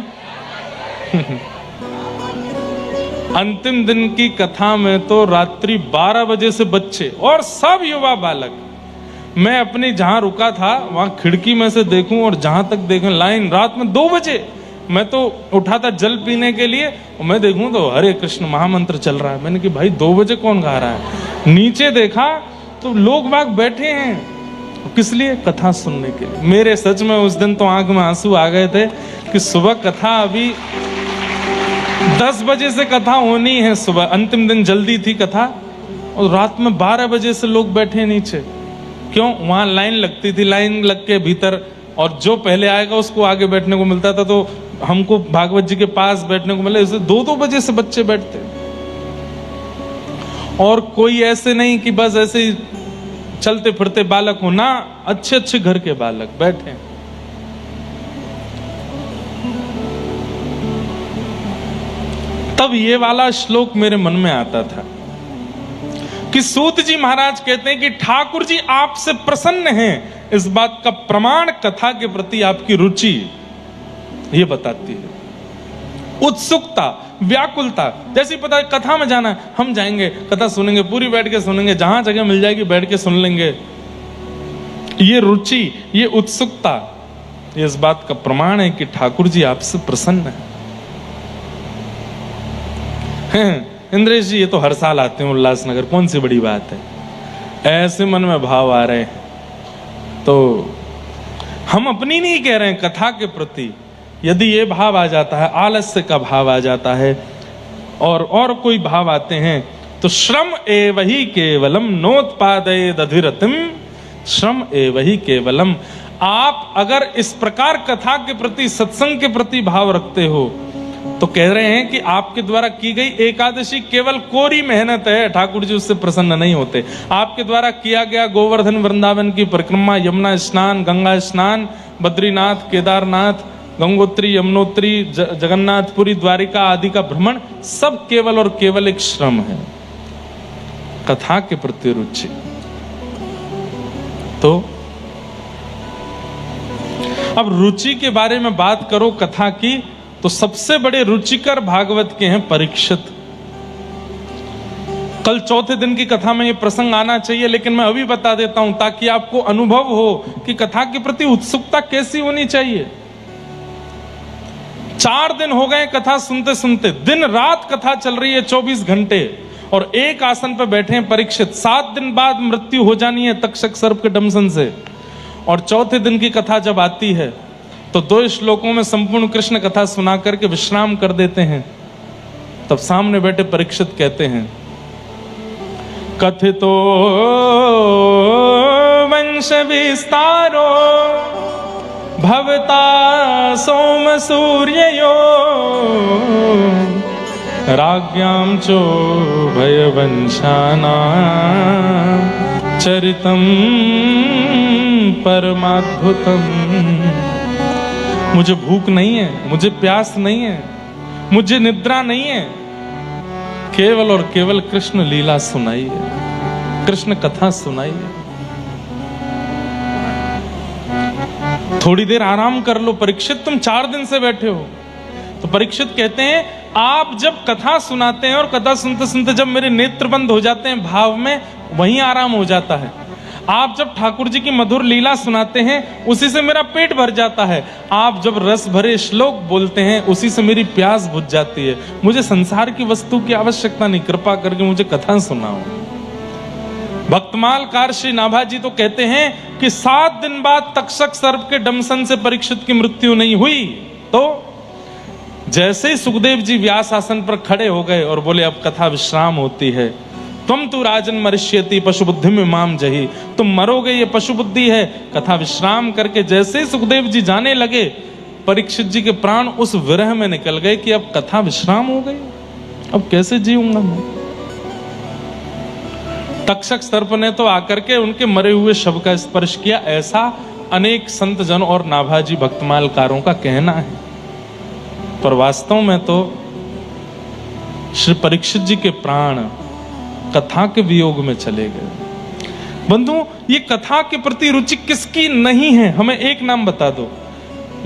अंतिम दिन की कथा में तो रात्रि 12 बजे से बच्चे और सब युवा बालक, मैं अपनी जहां रुका था वहां खिड़की में से देखूं और जहां तक देखूं लाइन, रात में 2 बजे मैं तो उठा था जल पीने के लिए और मैं देखूं तो हरे कृष्ण महामंत्र चल रहा है। मैंने कि भाई 2 बजे कौन गा रहा है? नीचे देखा तो लोग बाग बैठे हैं, किस लिए? कथा सुनने के लिए। मेरे सच में उस दिन तो आंख में आंसू आ गए थे कि सुबह कथा, अभी 10 बजे से कथा होनी है सुबह, अंतिम दिन जल्दी थी कथा, और रात में 12 बजे से लोग बैठे नीचे। क्यों? वहां लाइन लगती थी, लाइन लग के भीतर, और जो पहले आएगा उसको आगे बैठने को मिलता था, तो हमको भागवत जी के पास बैठने को मिला। इसे 2-2 बजे से बच्चे बैठते, और कोई ऐसे नहीं कि बस ऐसे ही चलते फिरते बालक हो ना, अच्छे अच्छे घर के बालक बैठे। तब ये वाला श्लोक मेरे मन में आता था कि सूत जी महाराज कहते हैं कि ठाकुर जी आपसे प्रसन्न हैं, इस बात का प्रमाण कथा के प्रति आपकी रुचि ये बताती है। उत्सुकता, व्याकुलता, जैसे पता है कथा में जाना है, हम जाएंगे, कथा सुनेंगे, पूरी बैठ के सुनेंगे, जहां जगह मिल जाएगी बैठ के सुन लेंगे। ये रुचि, ये उत्सुकता, ये इस बात का प्रमाण है कि ठाकुर जी आपसे प्रसन्न हैं। इंद्रेश जी ये तो हर साल आते हैं उल्लासनगर, कौन सी बड़ी बात है? ऐसे मन में भाव आ रहे हैं तो हम अपनी नहीं कह रहे हैं, कथा के प्रति यदि ये भाव आ जाता है, आलस्य का भाव आ जाता है और कोई भाव आते हैं, तो श्रम एवहि केवलम नोत्पादये दधिरतिम, श्रम एवहि केवलम। आप अगर इस प्रकार कथा के प्रति, सत्संग के प्रति भाव रखते हो तो कह रहे हैं कि आपके द्वारा की गई एकादशी केवल कोरी मेहनत है, ठाकुर जी उससे प्रसन्न नहीं होते। आपके द्वारा किया गया गोवर्धन वृंदावन की परिक्रमा, यमुना स्नान, गंगा स्नान, बद्रीनाथ, केदारनाथ, गंगोत्री, यमुनोत्री, जगन्नाथपुरी, द्वारिका आदि का भ्रमण, सब केवल और केवल एक श्रम है। कथा के प्रति रुचि, तो अब रुचि के बारे में बात करो कथा की, तो सबसे बड़े रुचिकर भागवत के हैं परीक्षित। कल चौथे दिन की कथा में ये प्रसंग आना चाहिए, लेकिन मैं अभी बता देता हूं ताकि आपको अनुभव हो कि कथा के प्रति उत्सुकता कैसी होनी चाहिए। 4 दिन हो गए कथा सुनते सुनते, दिन रात कथा चल रही है 24 घंटे, और एक आसन पर बैठे हैं परीक्षित। 7 दिन बाद मृत्यु हो जानी है तक्षक सर्प के दंशन से, और चौथे दिन की कथा जब आती है तो 2 श्लोकों में संपूर्ण कृष्ण कथा सुना करके विश्राम कर देते हैं। तब सामने बैठे परीक्षित कहते हैं, कथितो वंश विस्तारो भवता सोम सूर्ययो राज्ञां चो भयवंशाना चरितम परमाद्भुतम। मुझे भूख नहीं है, मुझे प्यास नहीं है, मुझे निद्रा नहीं है, केवल और केवल कृष्ण लीला सुनाई है, कृष्ण कथा सुनाई है। थोड़ी देर आराम कर लो परीक्षित, तुम 4 दिन से बैठे हो। तो परीक्षित कहते हैं, आप जब कथा सुनाते हैं और कथा सुनते सुनते जब मेरे नेत्र बंद हो जाते हैं भाव में, वहीं आराम हो जाता है। आप जब ठाकुर जी की मधुर लीला सुनाते हैं, उसी से मेरा पेट भर जाता है। आप जब रस भरे श्लोक बोलते हैं, उसी से मेरी प्यास बुझ जाती है। मुझे संसार की वस्तु की आवश्यकता नहीं, कृपा करके मुझे कथा सुनाओ। भक्तमालकार श्री नाभा जी तो कहते हैं कि 7 दिन बाद तक्षक सर्प के दंशन से परीक्षित की मृत्यु नहीं हुई। तो जैसे ही सुखदेव जी व्यास आसन पर खड़े हो गए और बोले अब कथा विश्राम होती है, तुम तो राजन मरिष्यति पशु बुद्धि में माम जही, तुम मरोगे ये पशु बुद्धि है। कथा विश्राम करके जैसे ही सुखदेव जी जाने लगे, परीक्षित जी के प्राण उस विरह में निकल गए कि अब कथा विश्राम हो गई, अब कैसे जीऊंगा मैं। तक्षक सर्प ने तो आकर के उनके मरे हुए शव का स्पर्श किया, ऐसा अनेक संत जन और नाभाजी भक्तमालकारों का कहना है। पर वास्तव में तो श्री परीक्षित जी के प्राण कथा के वियोग में चले गए। बंधु, ये कथा के प्रति रुचि किसकी नहीं है? हमें एक नाम बता दो।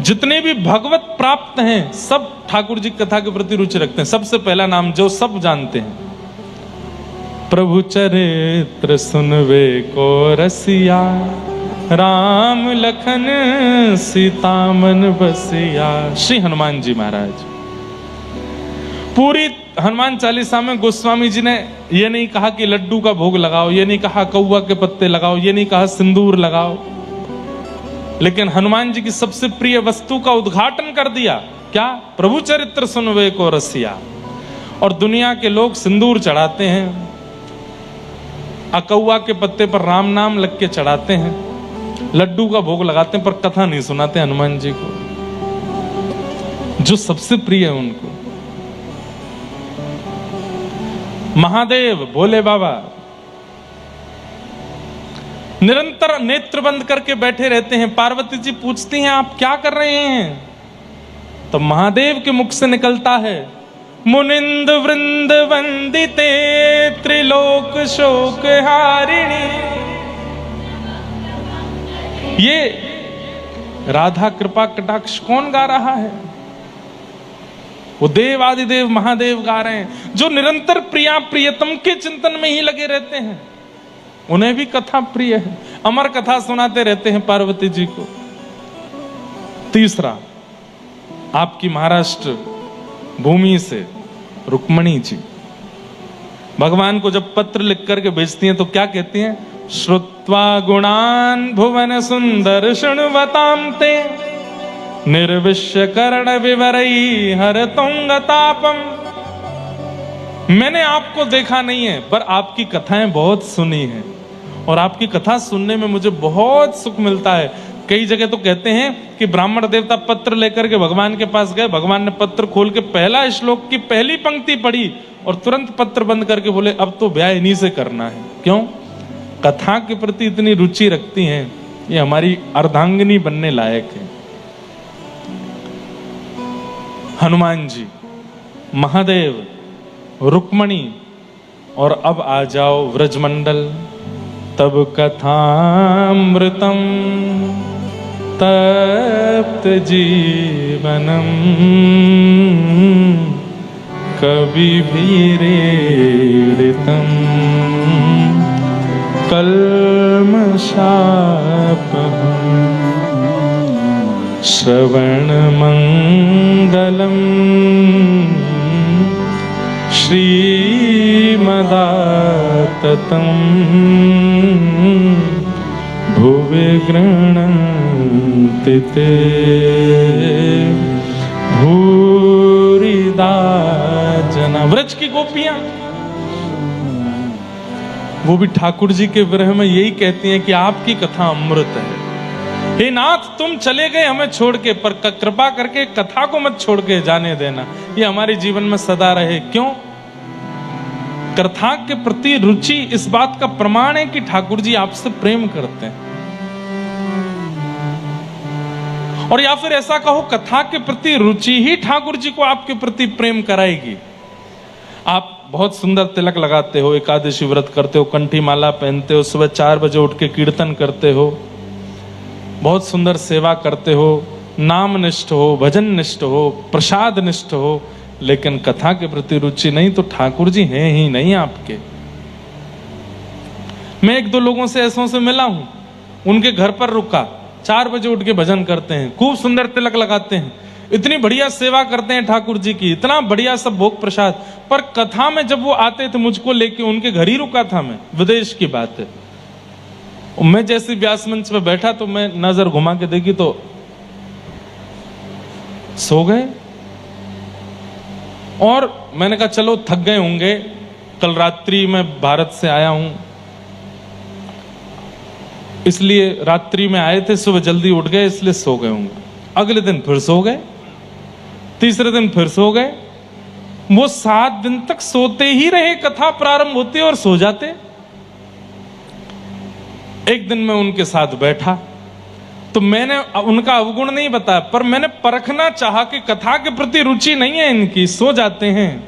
जितने भी भगवत प्राप्त हैं सब ठाकुर जी कथा के प्रति रुचि रखते हैं। सबसे पहला नाम जो सब जानते हैं, प्रभु चरित्र सुनवे को रसिया, राम लखन सीता मन बसिया। श्री हनुमान जी महाराज। पूरी हनुमान चालीसा में गोस्वामी जी ने ये नहीं कहा कि लड्डू का भोग लगाओ, ये नहीं कहा कौवा के पत्ते लगाओ, ये नहीं कहा सिंदूर लगाओ, लेकिन हनुमान जी की सबसे प्रिय वस्तु का उद्घाटन कर दिया। क्या? प्रभु चरित्र सुनवे को रसिया। और दुनिया के लोग सिंदूर चढ़ाते हैं, अकौवा के पत्ते पर राम नाम लग के चढ़ाते हैं, लड्डू का भोग लगाते हैं, पर कथा नहीं सुनाते हनुमान जी को, जो सबसे प्रिय है उनको। महादेव भोले बाबा निरंतर नेत्र बंद करके बैठे रहते हैं। पार्वती जी पूछती हैं आप क्या कर रहे हैं? तो महादेव के मुख से निकलता है, मुनिंद वृंद वंदिते त्रिलोक शोक हारिणी। ये राधा कृपा कटाक्ष कौन गा रहा है? वो देव आदिदेव महादेव गा रहे हैं, जो निरंतर प्रिया प्रियतम के चिंतन में ही लगे रहते हैं। उन्हें भी कथा प्रिय है, अमर कथा सुनाते रहते हैं पार्वती जी को। तीसरा, आपकी महाराष्ट्र भूमि से रुक्मणी जी भगवान को जब पत्र लिख करके भेजती हैं तो क्या कहती हैं? श्रुत्वा गुणान भुवन सुंदर शृण्वतां ते निर्विश्य कर्ण विवरई हर तुंगतापम। मैंने आपको देखा नहीं है, पर आपकी कथाएं बहुत सुनी हैं, और आपकी कथा सुनने में मुझे बहुत सुख मिलता है। कई जगह तो कहते हैं कि ब्राह्मण देवता पत्र लेकर के भगवान के पास गए, भगवान ने पत्र खोल के पहला श्लोक की पहली पंक्ति पढ़ी और तुरंत पत्र बंद करके बोले अब तो ब्याह इन्हीं से करना है। क्यों? कथा के प्रति इतनी रुचि रखती हैं, ये हमारी अर्धांगिनी बनने लायक है। हनुमान जी, महादेव, रुक्मणी, और अब आ जाओ व्रजमंडल। तब कथामृतम तप्त जीवनम कवि भीरेड़ितम कल्मषापहम् श्रवण मंगलम श्रीमदाततं भुवि गृह्णन्ति ते भूरिदा जना। व्रज की गोपियां वो भी ठाकुर जी के विरह में यही कहती हैं कि आपकी कथा अमृत है। हे नाथ, तुम चले गए हमें छोड़ के, पर कृपा करके कथा को मत छोड़ के जाने देना, ये हमारे जीवन में सदा रहे। क्यों? कथा के प्रति रुचि इस बात का प्रमाण है कि ठाकुर जी आपसे प्रेम करते हैं। और या फिर ऐसा कहो, कथा के प्रति रुचि ही ठाकुर जी को आपके प्रति प्रेम कराएगी। आप बहुत सुंदर तिलक लगाते हो, एकादशी व्रत करते हो, कंठी माला पहनते हो, सुबह 4 बजे उठ के कीर्तन करते हो, बहुत सुंदर सेवा करते हो, नाम निष्ठ हो, भजन निष्ठ हो, प्रसाद निष्ठ हो, लेकिन कथा के प्रति रुचि नहीं, तो ठाकुर जी हैं ही नहीं आपके। मैं 1-2 लोगों से ऐसों से मिला हूं, उनके घर पर रुका, 4 बजे उठ के भजन करते हैं, खूब सुंदर तिलक लगाते हैं, इतनी बढ़िया सेवा करते हैं ठाकुर जी की, इतना बढ़िया सब भोग प्रसाद, पर कथा में जब वो आते थे मुझको लेके, उनके घर ही रुका था मैं, विदेश की बात है। मैं जैसे व्यास मंच पे बैठा तो मैं नजर घुमा के देखी तो सो गए। और मैंने कहा चलो थक गए होंगे, कल रात्रि में भारत से आया हूं, इसलिए रात्रि में आए थे, सुबह जल्दी उठ गए इसलिए सो गए होंगे। अगले दिन फिर सो गए, तीसरे दिन फिर सो गए। वो 7 दिन तक सोते ही रहे, कथा प्रारंभ होते और सो जाते। एक दिन मैं उनके साथ बैठा तो मैंने उनका अवगुण नहीं बताया, पर मैंने परखना चाहा कि कथा के प्रति रुचि नहीं है इनकी, सो जाते हैं,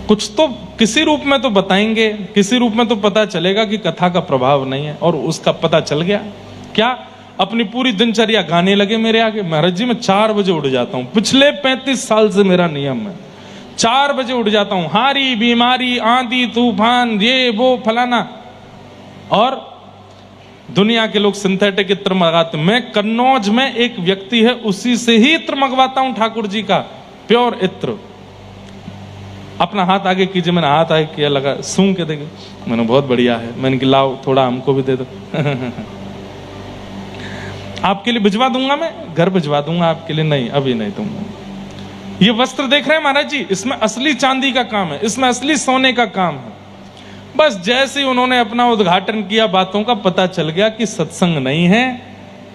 कुछ तो किसी रूप में तो बताएंगे, किसी रूप में तो पता चलेगा कि कथा का प्रभाव नहीं है। और उसका पता चल गया। क्या? अपनी पूरी दिनचर्या गाने लगे मेरे आगे। महाराज जी मैं 4 बजे उठ जाता हूं, पिछले 35 साल से मेरा नियम है, 4 बजे उठ जाता हूं। हारी बीमारी आंधी तूफान ये वो फलाना, और दुनिया के लोग सिंथेटिक इत्र मंगाते, मैं कन्नौज में एक व्यक्ति है उसी से ही इत्र मंगवाता हूं, ठाकुर जी का प्योर इत्र। अपना हाथ आगे कीजिए, मैंने हाथ आगे किया, लगा सूंघ के देखे, मैंने बहुत बढ़िया है, मैंने कहा लाओ थोड़ा हमको भी दे दो। आपके लिए भिजवा दूंगा, मैं घर भिजवा दूंगा आपके लिए। नहीं अभी नहीं दूंगा। ये वस्त्र देख रहे हैं महाराज जी, इसमें असली चांदी का काम है, इसमें असली सोने का काम है। बस जैसे ही उन्होंने अपना उद्घाटन किया, बातों का पता चल गया कि सत्संग नहीं है।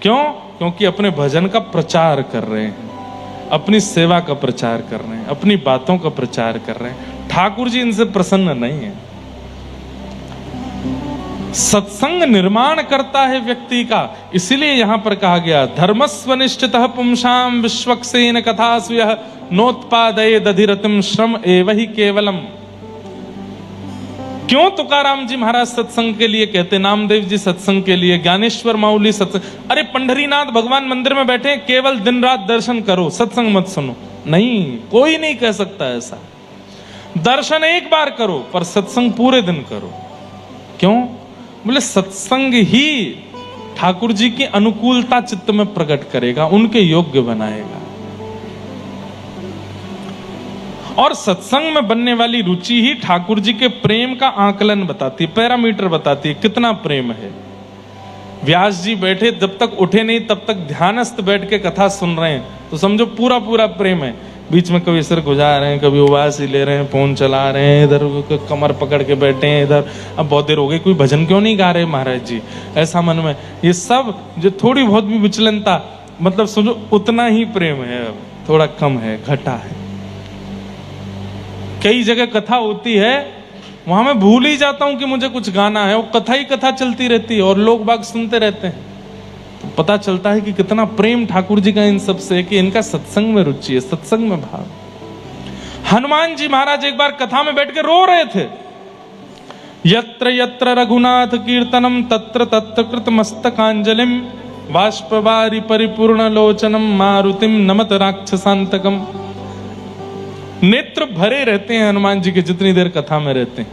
क्यों? क्योंकि अपने भजन का प्रचार कर रहे हैं, अपनी सेवा का प्रचार कर रहे हैं, अपनी बातों का प्रचार कर रहे हैं। ठाकुर जी इनसे प्रसन्न नहीं है। सत्संग निर्माण करता है व्यक्ति का, इसीलिए यहां पर कहा गया धर्मस्वनिष्ठितः पुंसाम विश्वक्सेन कथासु नोत्पादये दधिरतिम श्रम एव ही केवलम। क्यों तुकाराम जी महाराज सत्संग के लिए कहते, नामदेव जी सत्संग के लिए, ज्ञानेश्वर माउली सत्संग। अरे पंढरीनाथ भगवान मंदिर में बैठे, केवल दिन रात दर्शन करो, सत्संग मत सुनो। नहीं, कोई नहीं कह सकता ऐसा। दर्शन एक बार करो पर सत्संग पूरे दिन करो। क्यों? बोले सत्संग ही ठाकुर जी की अनुकूलता चित्त में प्रकट करेगा, उनके योग्य बनाएगा। और सत्संग में बनने वाली रुचि ही ठाकुर जी के प्रेम का आकलन बताती है, पैरामीटर बताती है कितना प्रेम है। व्यास जी बैठे, जब तक उठे नहीं तब तक ध्यानस्थ बैठ के कथा सुन रहे हैं, तो समझो पूरा पूरा प्रेम है। बीच में कभी सिर गुजार रहे हैं, कभी उबास ही ले रहे हैं, फोन चला रहे हैं, इधर कमर पकड़ के बैठे हैं, इधर अब बहुत देर हो गई, कोई भजन क्यों नहीं गा रहे महाराज जी, ऐसा मन में। ये सब जो थोड़ी बहुत भी विचलनता, मतलब समझो उतना ही प्रेम है, अब थोड़ा कम है, घटा है। कई जगह कथा होती है, वहां मैं भूल ही जाता हूं कि मुझे कुछ गाना है, वो कथा ही कथा चलती रहती है और लोग बाग सुनते रहते हैं। तो पता चलता है कि कितना प्रेम ठाकुर जी का इन सब से, कि इनका सत्संग में रुचि है, सत्संग में भाव। हनुमान जी महाराज एक बार कथा में बैठ के रो रहे थे। यत्र यत्र रघुनाथ कीर्तनम तत्र तत्र कृत मस्तकांजलिम बाष्पवारि परिपूर्ण लोचनम मारुतिम नमत राक्षसांतकम। नेत्र भरे रहते हैं हनुमान जी के जितनी देर कथा में रहते हैं,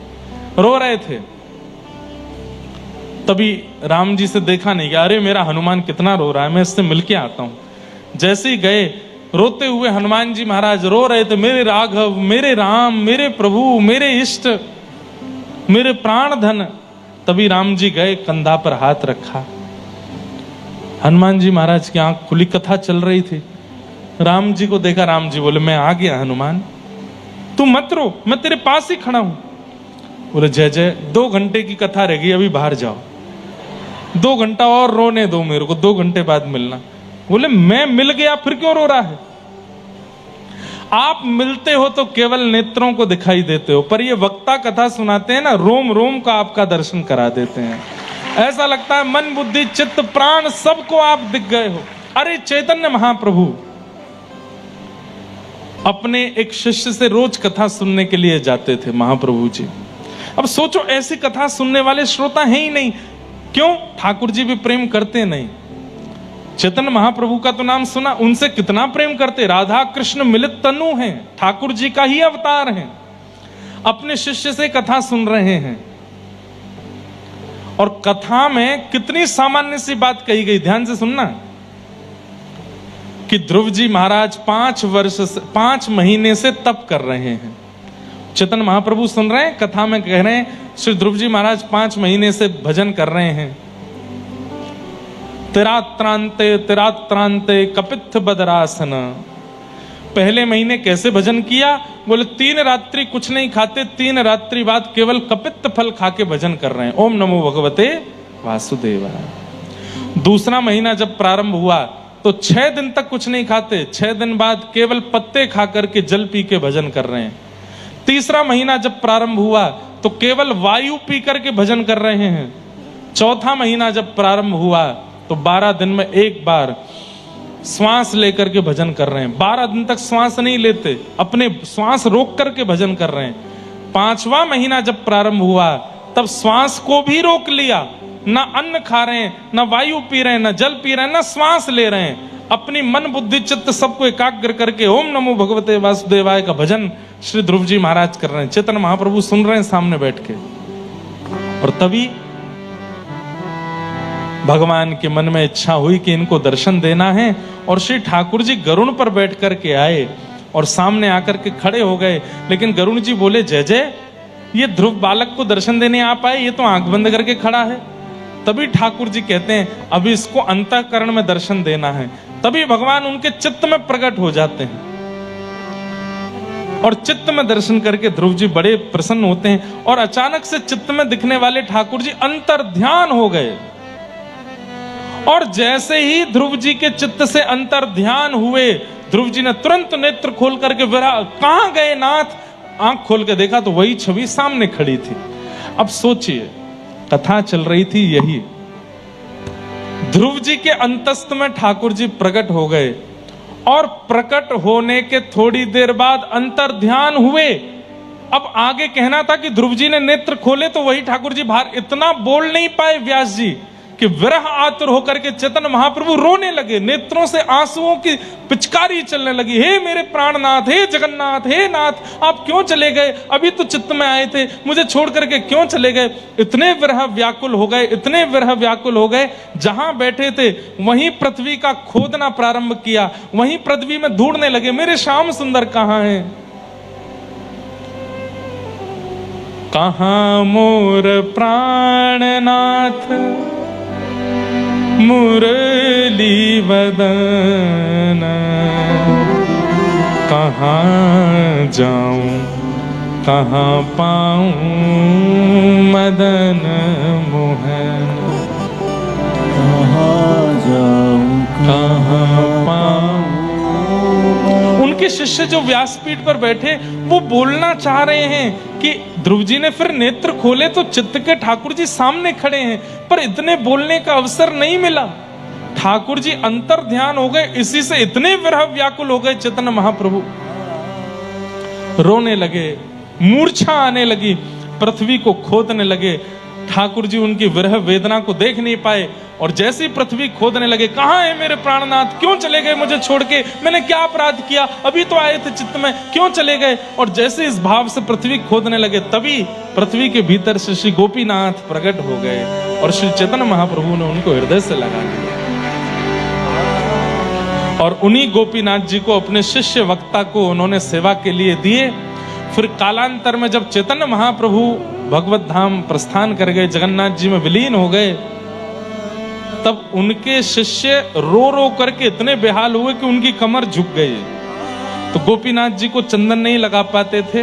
रो रहे थे। तभी राम जी से देखा नहीं कि अरे मेरा हनुमान कितना रो रहा है, मैं इससे मिलके आता हूं। जैसे ही गए, रोते हुए हनुमान जी महाराज रो रहे थे, मेरे राघव, मेरे राम, मेरे प्रभु, मेरे इष्ट, मेरे प्राण धन। तभी राम जी गए, कंधा पर हाथ रखा। हनुमान जी महाराज की आंख खुली, कथा चल रही थी। राम जी को देखा, राम जी बोले मैं आ गया हनुमान, तू मत रो, मैं तेरे पास ही खड़ा हूं। बोले जय जय, 2 घंटे की कथा रह गई, अभी बाहर जाओ, 2 घंटा और रोने दो मेरे को, 2 घंटे बाद मिलना। बोले मैं मिल गया, फिर क्यों रो रहा है? आप मिलते हो तो केवल नेत्रों को दिखाई देते हो, पर ये वक्ता कथा सुनाते हैं ना, रोम रोम का आपका दर्शन करा देते हैं। ऐसा लगता है मन बुद्धि चित्त प्राण सबको आप दिख गए हो। अरे चैतन्य महाप्रभु अपने एक शिष्य से रोज कथा सुनने के लिए जाते थे महाप्रभु जी। अब सोचो, ऐसी कथा सुनने वाले श्रोता हैं ही नहीं। क्यों? ठाकुर जी भी प्रेम करते नहीं। चैतन्य महाप्रभु का तो नाम सुना, उनसे कितना प्रेम करते। राधा कृष्ण मिलित तनु हैं, ठाकुर जी का ही अवतार हैं, अपने शिष्य से कथा सुन रहे हैं। और कथा में कितनी सामान्य सी बात कही गई, ध्यान से सुनना, कि ध्रुव जी महाराज 5 महीने से तप कर रहे हैं। चैतन्य महाप्रभु सुन रहे हैं, कथा में कह रहे हैं श्री ध्रुव जी महाराज 5 महीने से भजन कर रहे हैं। तिरात्रांते कपित्थ बदरासन। पहले महीने कैसे भजन किया? बोले 3 रात्रि कुछ नहीं खाते, 3 रात्रि बाद केवल कपित्थ फल खा के भजन कर रहे हैं, ओम नमो भगवते वासुदेवाय। दूसरा महीना जब प्रारंभ हुआ तो 6 दिन तक कुछ नहीं खाते, 6 दिन बाद केवल पत्ते खा करके जल पी के भजन कर रहे हैं। तीसरा महीना जब प्रारंभ हुआ तो केवल वायु पी करके भजन कर रहे हैं। चौथा महीना जब प्रारंभ हुआ तो 12 दिन में एक बार श्वास लेकर के भजन कर रहे हैं। 12 दिन तक श्वास नहीं लेते, अपने श्वास रोक करके भजन कर रहे हैं। 5वां महीना जब प्रारंभ हुआ तब श्वास को भी रोक लिया ना अन्न खा रहे हैं, ना वायु पी रहे हैं, ना जल पी रहे हैं, ना श्वास ले रहे हैं। अपनी मन बुद्धि चित्त सबको एकाग्र करके ओम नमो भगवते वासुदेवाय का भजन श्री ध्रुव जी महाराज कर रहे हैं। चेतन महाप्रभु सुन रहे हैं सामने बैठ के। और तभी भगवान के मन में इच्छा हुई कि इनको दर्शन देना है, और श्री ठाकुर जी गरुड़ पर बैठ करके आए और सामने आकर के खड़े हो गए। लेकिन गरुड़ जी बोले, जय जय, ये ध्रुव बालक को दर्शन देने आ पाए, ये तो आंख बंद करके खड़ा है। तभी ठाकुर जी कहते हैं, अभी इसको अंतःकरण में दर्शन देना है। तभी भगवान उनके चित्त में प्रकट हो जाते हैं और चित्त में दर्शन करके ध्रुव जी बड़े प्रसन्न होते हैं। और अचानक से चित्त में दिखने वाले ठाकुर जी अंतर ध्यान हो गए। और जैसे ही ध्रुव जी के चित्त से अंतर ध्यान हुए, ध्रुव जी ने तुरंत नेत्र खोल करके कहां गए नाथ, आंख खोल के देखा तो वही छवि सामने खड़ी थी। अब सोचिए, कथा चल रही थी यही, ध्रुव जी के अंतस्थ में ठाकुर जी प्रकट हो गए और प्रकट होने के थोड़ी देर बाद अंतर ध्यान हुए। अब आगे कहना था कि ध्रुव जी ने नेत्र खोले तो वही ठाकुर जी बाहर। इतना बोल नहीं पाए व्यास जी कि विरह आतुर होकर के चेतन महाप्रभु रोने लगे, नेत्रों से आंसुओं की पिचकारी चलने लगी। हे मेरे प्राणनाथ, हे जगन्नाथ, हे नाथ, आप क्यों चले गए? अभी तो चित्त में आए थे, मुझे छोड़ करके क्यों चले गए? इतने विरह व्याकुल हो गए, इतने विरह व्याकुल हो गए। जहां बैठे थे वहीं पृथ्वी का खोदना प्रारंभ किया, वहीं पृथ्वी में ढूंढने लगे, मेरे श्याम सुंदर कहां हैं? कहां मोर प्राणनाथ मुरली वदन, कहाँ जाऊं कहाँ पाऊं मदन मोहन, कहाँ जाऊं कहाँ पाऊं। उनके शिष्य जो व्यासपीठ पर बैठे वो बोलना चाह रहे हैं कि ध्रुव जी ने फिर नेत्र खोले तो चित्त के ठाकुर जी सामने खड़े हैं, पर इतने बोलने का अवसर नहीं मिला। ठाकुर जी अंतर ध्यान हो गए, इसी से इतने विरह व्याकुल हो गए चैतन्य महाप्रभु, रोने लगे, मूर्छा आने लगी, पृथ्वी को खोदने लगे। ठाकुर जी उनकी विरह वेदना को देख नहीं पाए और जैसे ही पृथ्वी खोदने लगे, कहां है मेरे प्राणनाथ, क्यों चले गए मुझे छोड़ के, मैंने क्या अपराध किया, अभी तो आए थे चित्त में, क्यों चले गए? और जैसे इस भाव से पृथ्वी खोदने लगे, तभी पृथ्वी के भीतर से श्री गोपीनाथ प्रकट हो गए और श्री चैतन्य महाप्रभु ने उनको हृदय से लगा लिया। और उन्हीं गोपीनाथ जी को अपने शिष्य वक्ता को उन्होंने सेवा के लिए दिए। फिर कालांतर में जब चैतन्य महाप्रभु भगवत धाम प्रस्थान कर गए, जगन्नाथ जी में विलीन हो गए, तब उनके शिष्य रो रो करके इतने बेहाल हुए कि उनकी कमर झुक गई। तो गोपीनाथ जी को चंदन नहीं लगा पाते थे,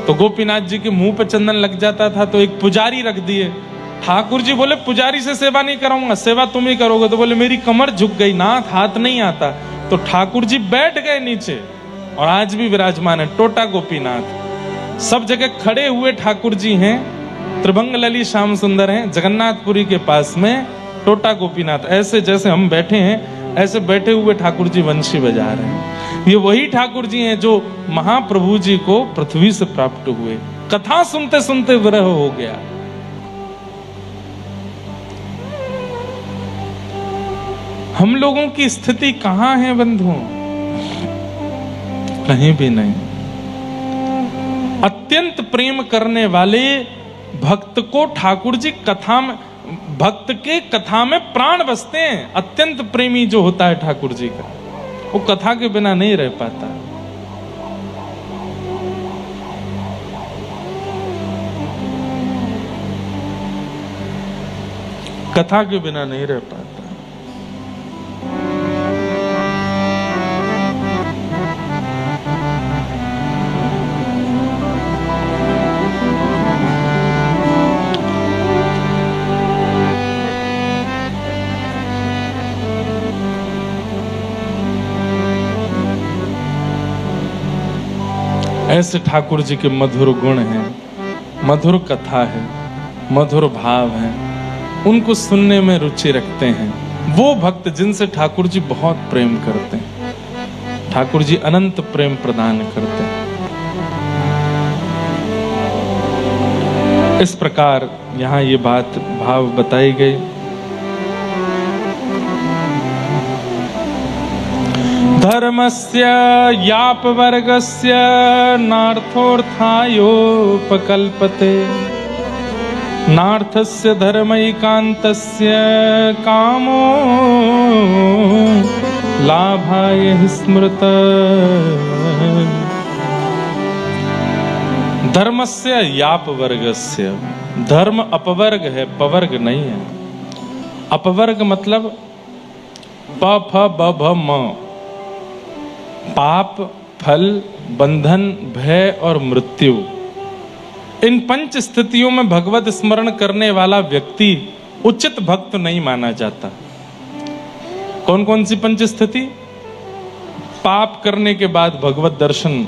तो गोपीनाथ जी के मुंह पे चंदन लग जाता था, तो एक पुजारी रख दिए। ठाकुर जी बोले, पुजारी से सेवा नहीं कराऊंगा, सेवा तुम ही करोगे। तो बोले, मेरी कमर झुक गई नाथ, हाथ नहीं आता। तो ठाकुर जी बैठ गए नीचे और आज भी विराजमान है टोटा गोपीनाथ। सब जगह खड़े हुए ठाकुर जी हैं, त्रिभंग लली श्याम सुंदर हैं, जगन्नाथपुरी के पास में टोटा गोपीनाथ। ऐसे जैसे हम बैठे हैं, ऐसे बैठे हुए ठाकुर जी वंशी बजा रहे हैं। ये वही ठाकुर जी हैं जो महाप्रभु जी को पृथ्वी से प्राप्त हुए। कथा सुनते सुनते विरह हो गया। हम लोगों की स्थिति कहां है बंधुओं? कहीं भी नहीं। अत्यंत प्रेम करने वाले भक्त को ठाकुर जी कथा में, भक्त के कथा में प्राण बसते हैं। अत्यंत प्रेमी जो होता है ठाकुर जी का, वो कथा के बिना नहीं रह पाता। कथा के बिना नहीं रह पाता। ऐसे ठाकुर जी के मधुर गुण हैं, मधुर कथा है, मधुर भाव है, उनको सुनने में रुचि रखते हैं। वो भक्त जिनसे ठाकुर जी बहुत प्रेम करते हैं, ठाकुर जी अनंत प्रेम प्रदान करते हैं। इस प्रकार यहाँ ये बात भाव बताई गई। धर्मस्य यापवर्गस्य नार्थोऽर्थायोपकल्पते नार्थस्य धर्मैकान्तस्य कामो लाभाय स्मृत। धर्मस्य यापवर्गस्य, धर्म अपवर्ग है, पवर्ग नहीं है। अपवर्ग मतलब प फ ब भ म, पाप, फल, बंधन, भय और मृत्यु। इन पंच स्थितियों में भगवत स्मरण करने वाला व्यक्ति उचित भक्त नहीं माना जाता। कौन कौन सी पंच स्थिति? पाप करने के बाद भगवत दर्शन,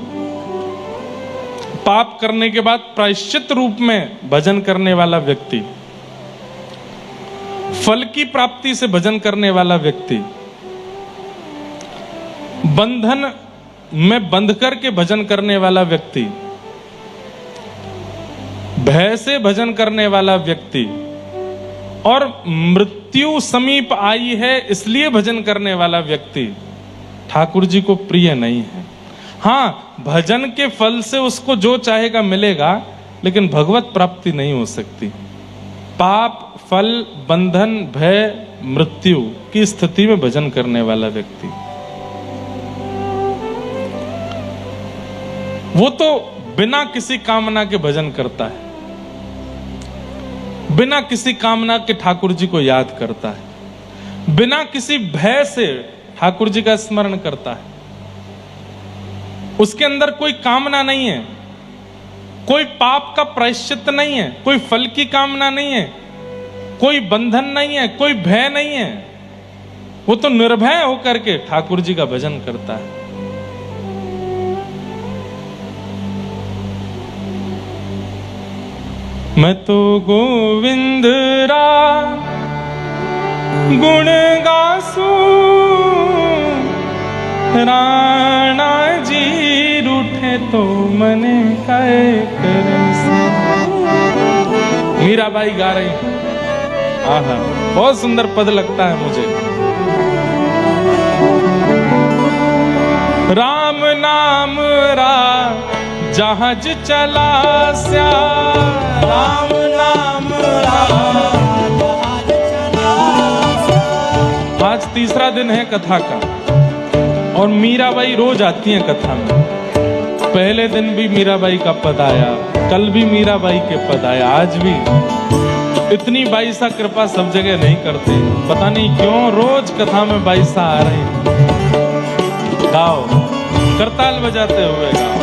पाप करने के बाद प्रायश्चित रूप में भजन करने वाला व्यक्ति, फल की प्राप्ति से भजन करने वाला व्यक्ति, बंधन में बंध करके भजन करने वाला व्यक्ति, भय से भजन करने वाला व्यक्ति और मृत्यु समीप आई है इसलिए भजन करने वाला व्यक्ति ठाकुर जी को प्रिय नहीं है। हाँ, भजन के फल से उसको जो चाहेगा मिलेगा, लेकिन भगवत प्राप्ति नहीं हो सकती। पाप, फल, बंधन, भय, मृत्यु की स्थिति में भजन करने वाला व्यक्ति, वो तो बिना किसी कामना के भजन करता है, बिना किसी कामना के ठाकुर जी को याद करता है, बिना किसी भय से ठाकुर जी का स्मरण करता है। उसके अंदर कोई कामना नहीं है, कोई पाप का प्रायश्चित नहीं है, कोई फल की कामना नहीं है, कोई बंधन नहीं है, कोई भय नहीं है। वो तो निर्भय होकर के ठाकुर जी का भजन करता है। मैं तो गोविंद रा गुण गासू, राणा जी रूठे तो मने काय करसी। मीराबाई गा रही, आहा, बहुत सुंदर पद लगता है मुझे। राम नाम रा जहाज चला स्या, राम नाम रा जहाज चला स्या। आज तीसरा दिन है कथा का और मीराबाई रोज आती हैं कथा में। पहले दिन भी मीराबाई का पद आया, कल भी मीराबाई के पद आया, आज भी। इतनी बाईसा कृपा सब जगह नहीं करते, पता नहीं क्यों रोज कथा में बाईसा आ रहे हैं। गाओ, करताल बजाते हुए गाओ।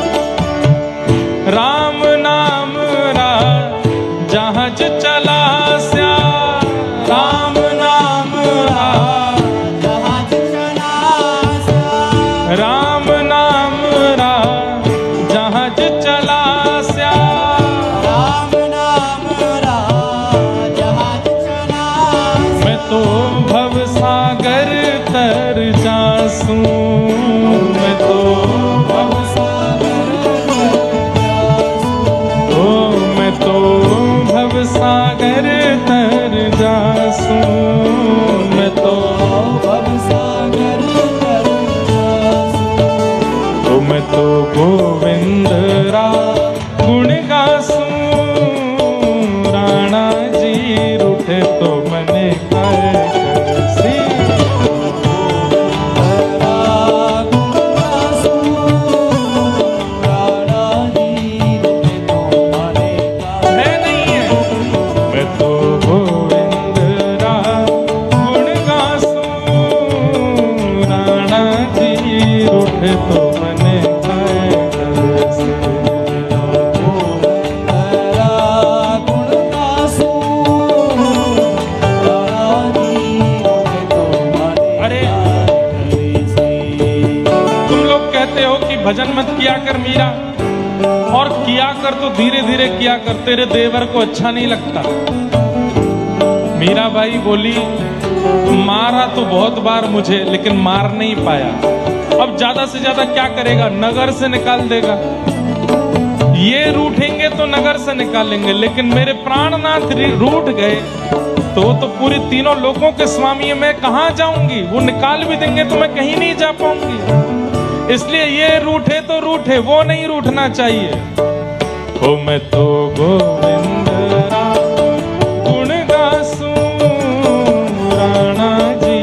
राम नाम रा जहाज चला स्या, राम नाम रा जहाज चला स्या। राम नाम रा जहाज चला स्या। राम नाम रा जहाज चला स्या। मैं तो भव सागर तर जासूं, मैं तो भव सागर मैं तो भव सागर तर जासूं, मैं तो भव सागर तर जासूं। तो मैं तो गोविंद रा गुण गासूं, राणा जी रूठे तो मने काय करसी। तो मने काय करसी। अरे तुम लोग कहते हो कि भजन मत किया कर मीरा, और किया कर तो धीरे धीरे किया कर, तेरे देवर को अच्छा नहीं लगता। मीराबाई बोली, मारा तो बहुत बार मुझे, लेकिन मार नहीं पाया। अब ज्यादा से ज्यादा क्या करेगा, नगर से निकाल देगा। ये रूठेंगे तो नगर से निकालेंगे, लेकिन मेरे प्राणनाथ रूठ गए तो पूरी तीनों लोगों के स्वामी है, मैं कहाँ जाऊंगी? वो निकाल भी देंगे तो मैं कहीं नहीं जा पाऊंगी। इसलिए ये रूठे तो रूठे, वो नहीं रूठना चाहिए। हो मैं तो गोविंद गुण गासूं, राणा जी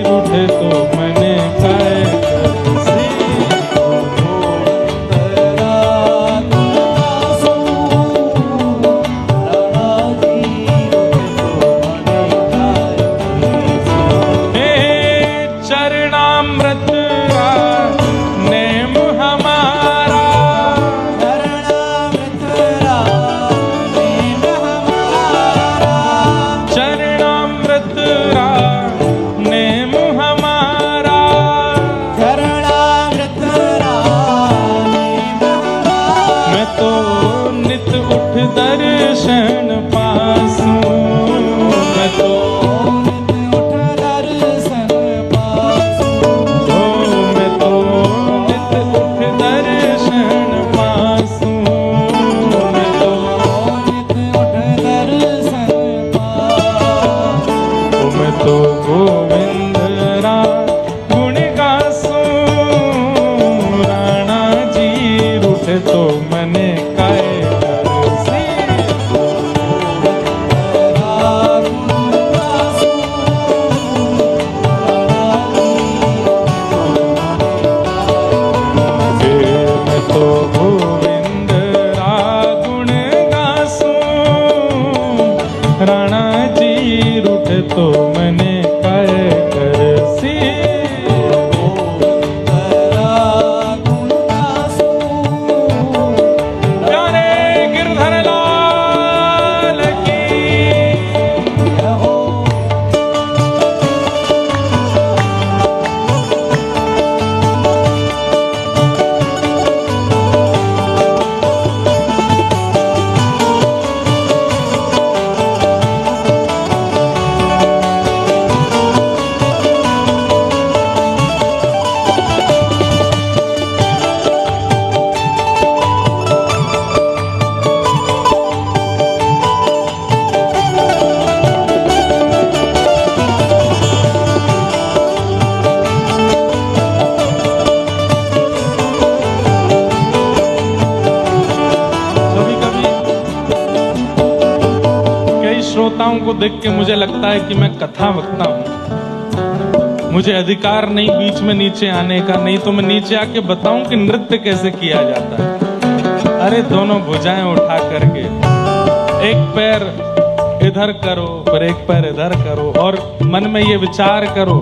रूठे तो मैंने काय करसी। चरणामृत नेम हमारा, चरणामृत नेम हमारा, मैं तो नित उठ दर्शन पासूं, मैं तो तो गोविंद गुण गासूं, राणा जी रूठे तो मने काय करसी। मैं तो गोविंद गुण गासूं, राणा जी रूठे तो मने काय करसी। प्यारे गिरधर लाल की श्रोताओं को देख के मुझे लगता है कि मैं कथा वक्ता हूं, मुझे अधिकार नहीं बीच में नीचे आने का, नहीं तो मैं नीचे आके बताऊं कि नृत्य कैसे किया जाता है। अरे दोनों भुजाएं उठा करके एक पैर इधर करो, फिर एक पैर इधर करो, और मन में ये विचार करो,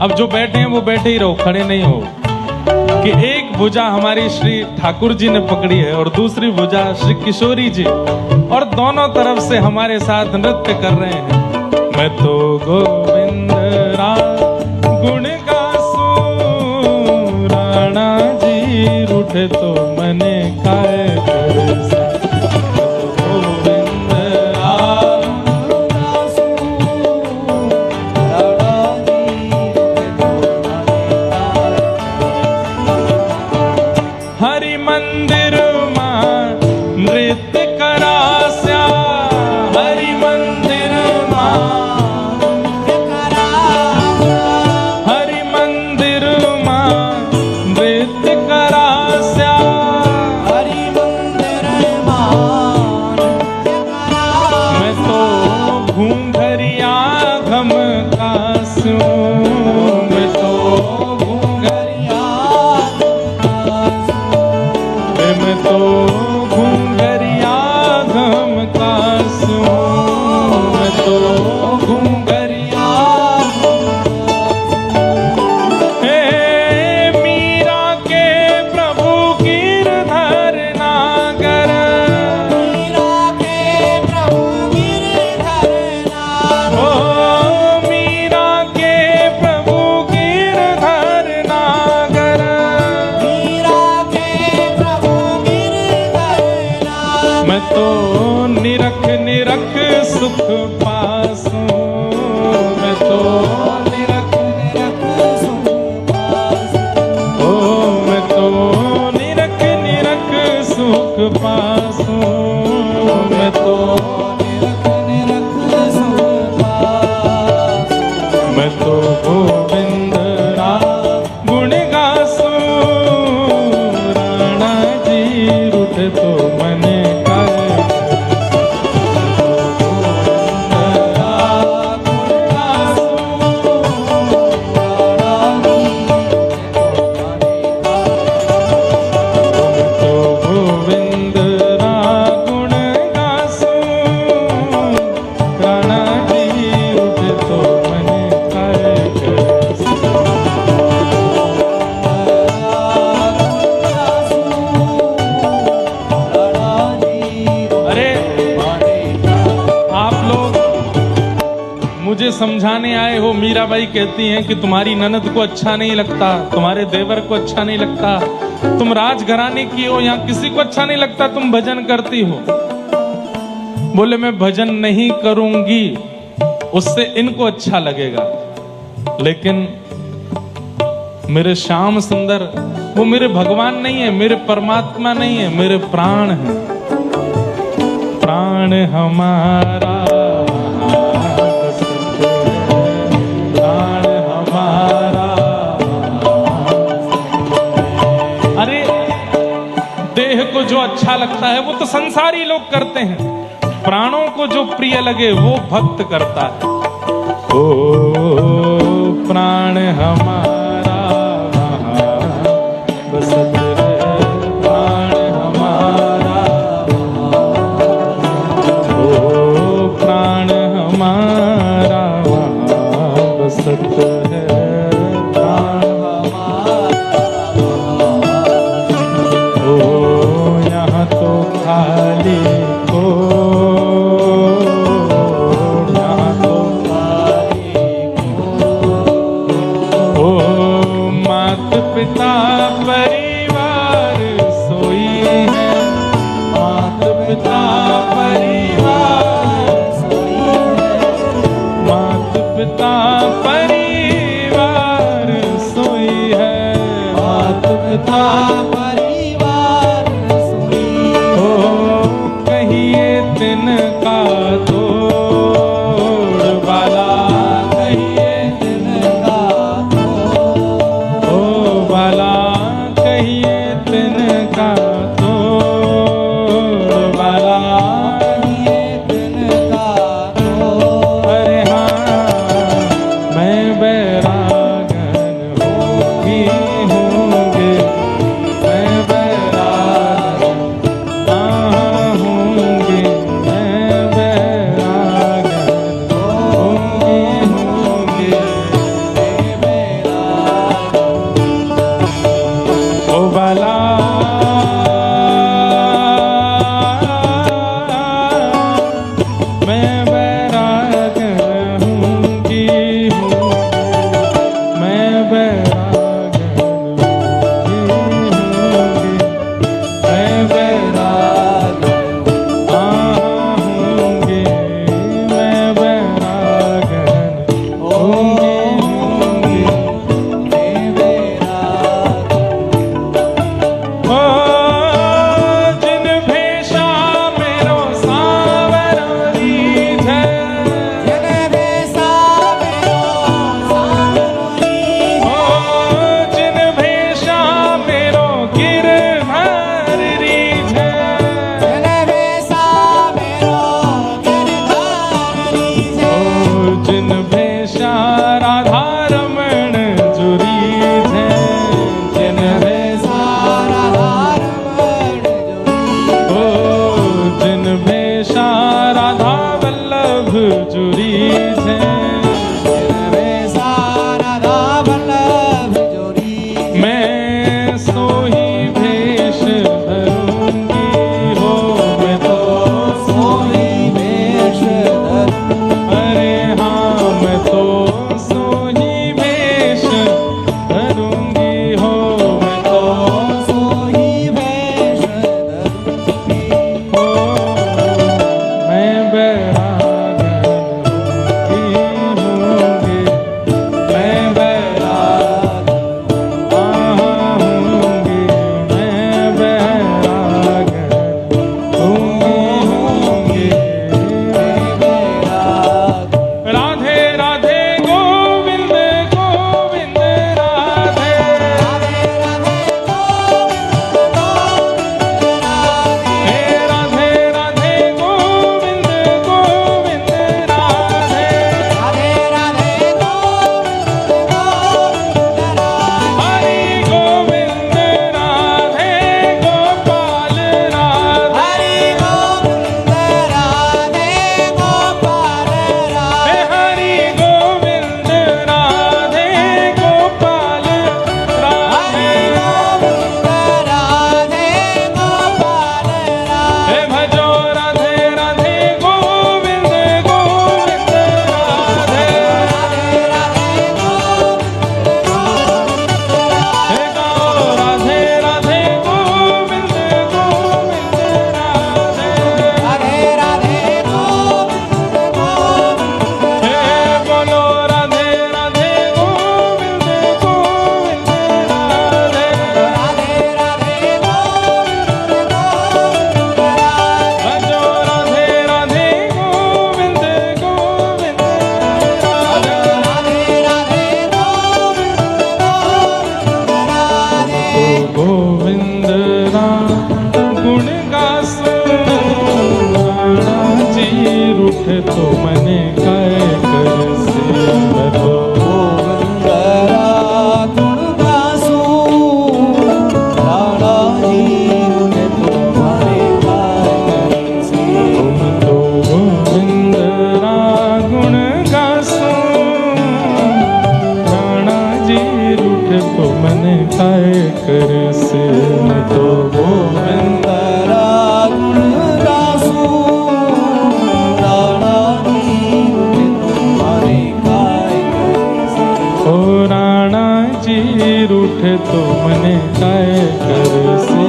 अब जो बैठे हैं वो बैठे ही रहो, खड़े नहीं हो, कि एक भुजा हमारी श्री ठाकुर जी ने पकड़ी है और दूसरी भुजा श्री किशोरी जी, और दोनों तरफ से हमारे साथ नृत्य कर रहे हैं। मैं तो गोविंद गुण गासूं, राणा जी रूठे तो मने काय करसी। हरि मंदिर मां नृत्य करास्या, हरि मंदिर हरि मंदिर मां नृत्य करास्या, हरि मंदिर गोविंद गुण गासो राणा जी रूठ तो मन मुझे समझाने आए हो। मीराबाई कहती हैं कि तुम्हारी ननद को अच्छा नहीं लगता, तुम्हारे देवर को अच्छा नहीं लगता, तुम राजघराने की हो, यहाँ किसी को अच्छा नहीं लगता, तुम भजन करती हो। बोले मैं भजन नहीं करूंगी, उससे इनको अच्छा लगेगा, लेकिन मेरे श्याम सुंदर वो मेरे भगवान नहीं है, मेरे परमात्मा नहीं है, मेरे प्राण हैं। प्राण हमारा को जो अच्छा लगता है वो तो संसारी लोग करते हैं, प्राणों को जो प्रिय लगे वो भक्त करता है। ओ प्राण हमारा वहाँ बसत है, प्राण हमारा ओ प्राण हमारा वहाँ बसत है, प्राण खाली को यहाँ तो खाली को। ओ मात पिता परिवार सोई है, मात पिता परिवार सोई है, मात पिता परिवार सोई है, मात पिता तिनका तोड़ वाला, कहिए तिनका तोड़ वाला, कहिए तिनका तोड़ वाला, कहिए तिनका तोड़। अरे हाँ मैं बैरागन होंगे, मैं रूठे तो मने काय कर से मैं तो गोविंद तेरा गुण गासूं, राणा जी तुम्हारे काय कैसे। ओ राणा जी रूठे तो मने काय कर से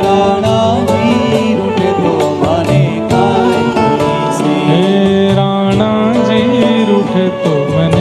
राणा जी रूठे तो मने काय कैसे। हे राणा जी रूठे तो मने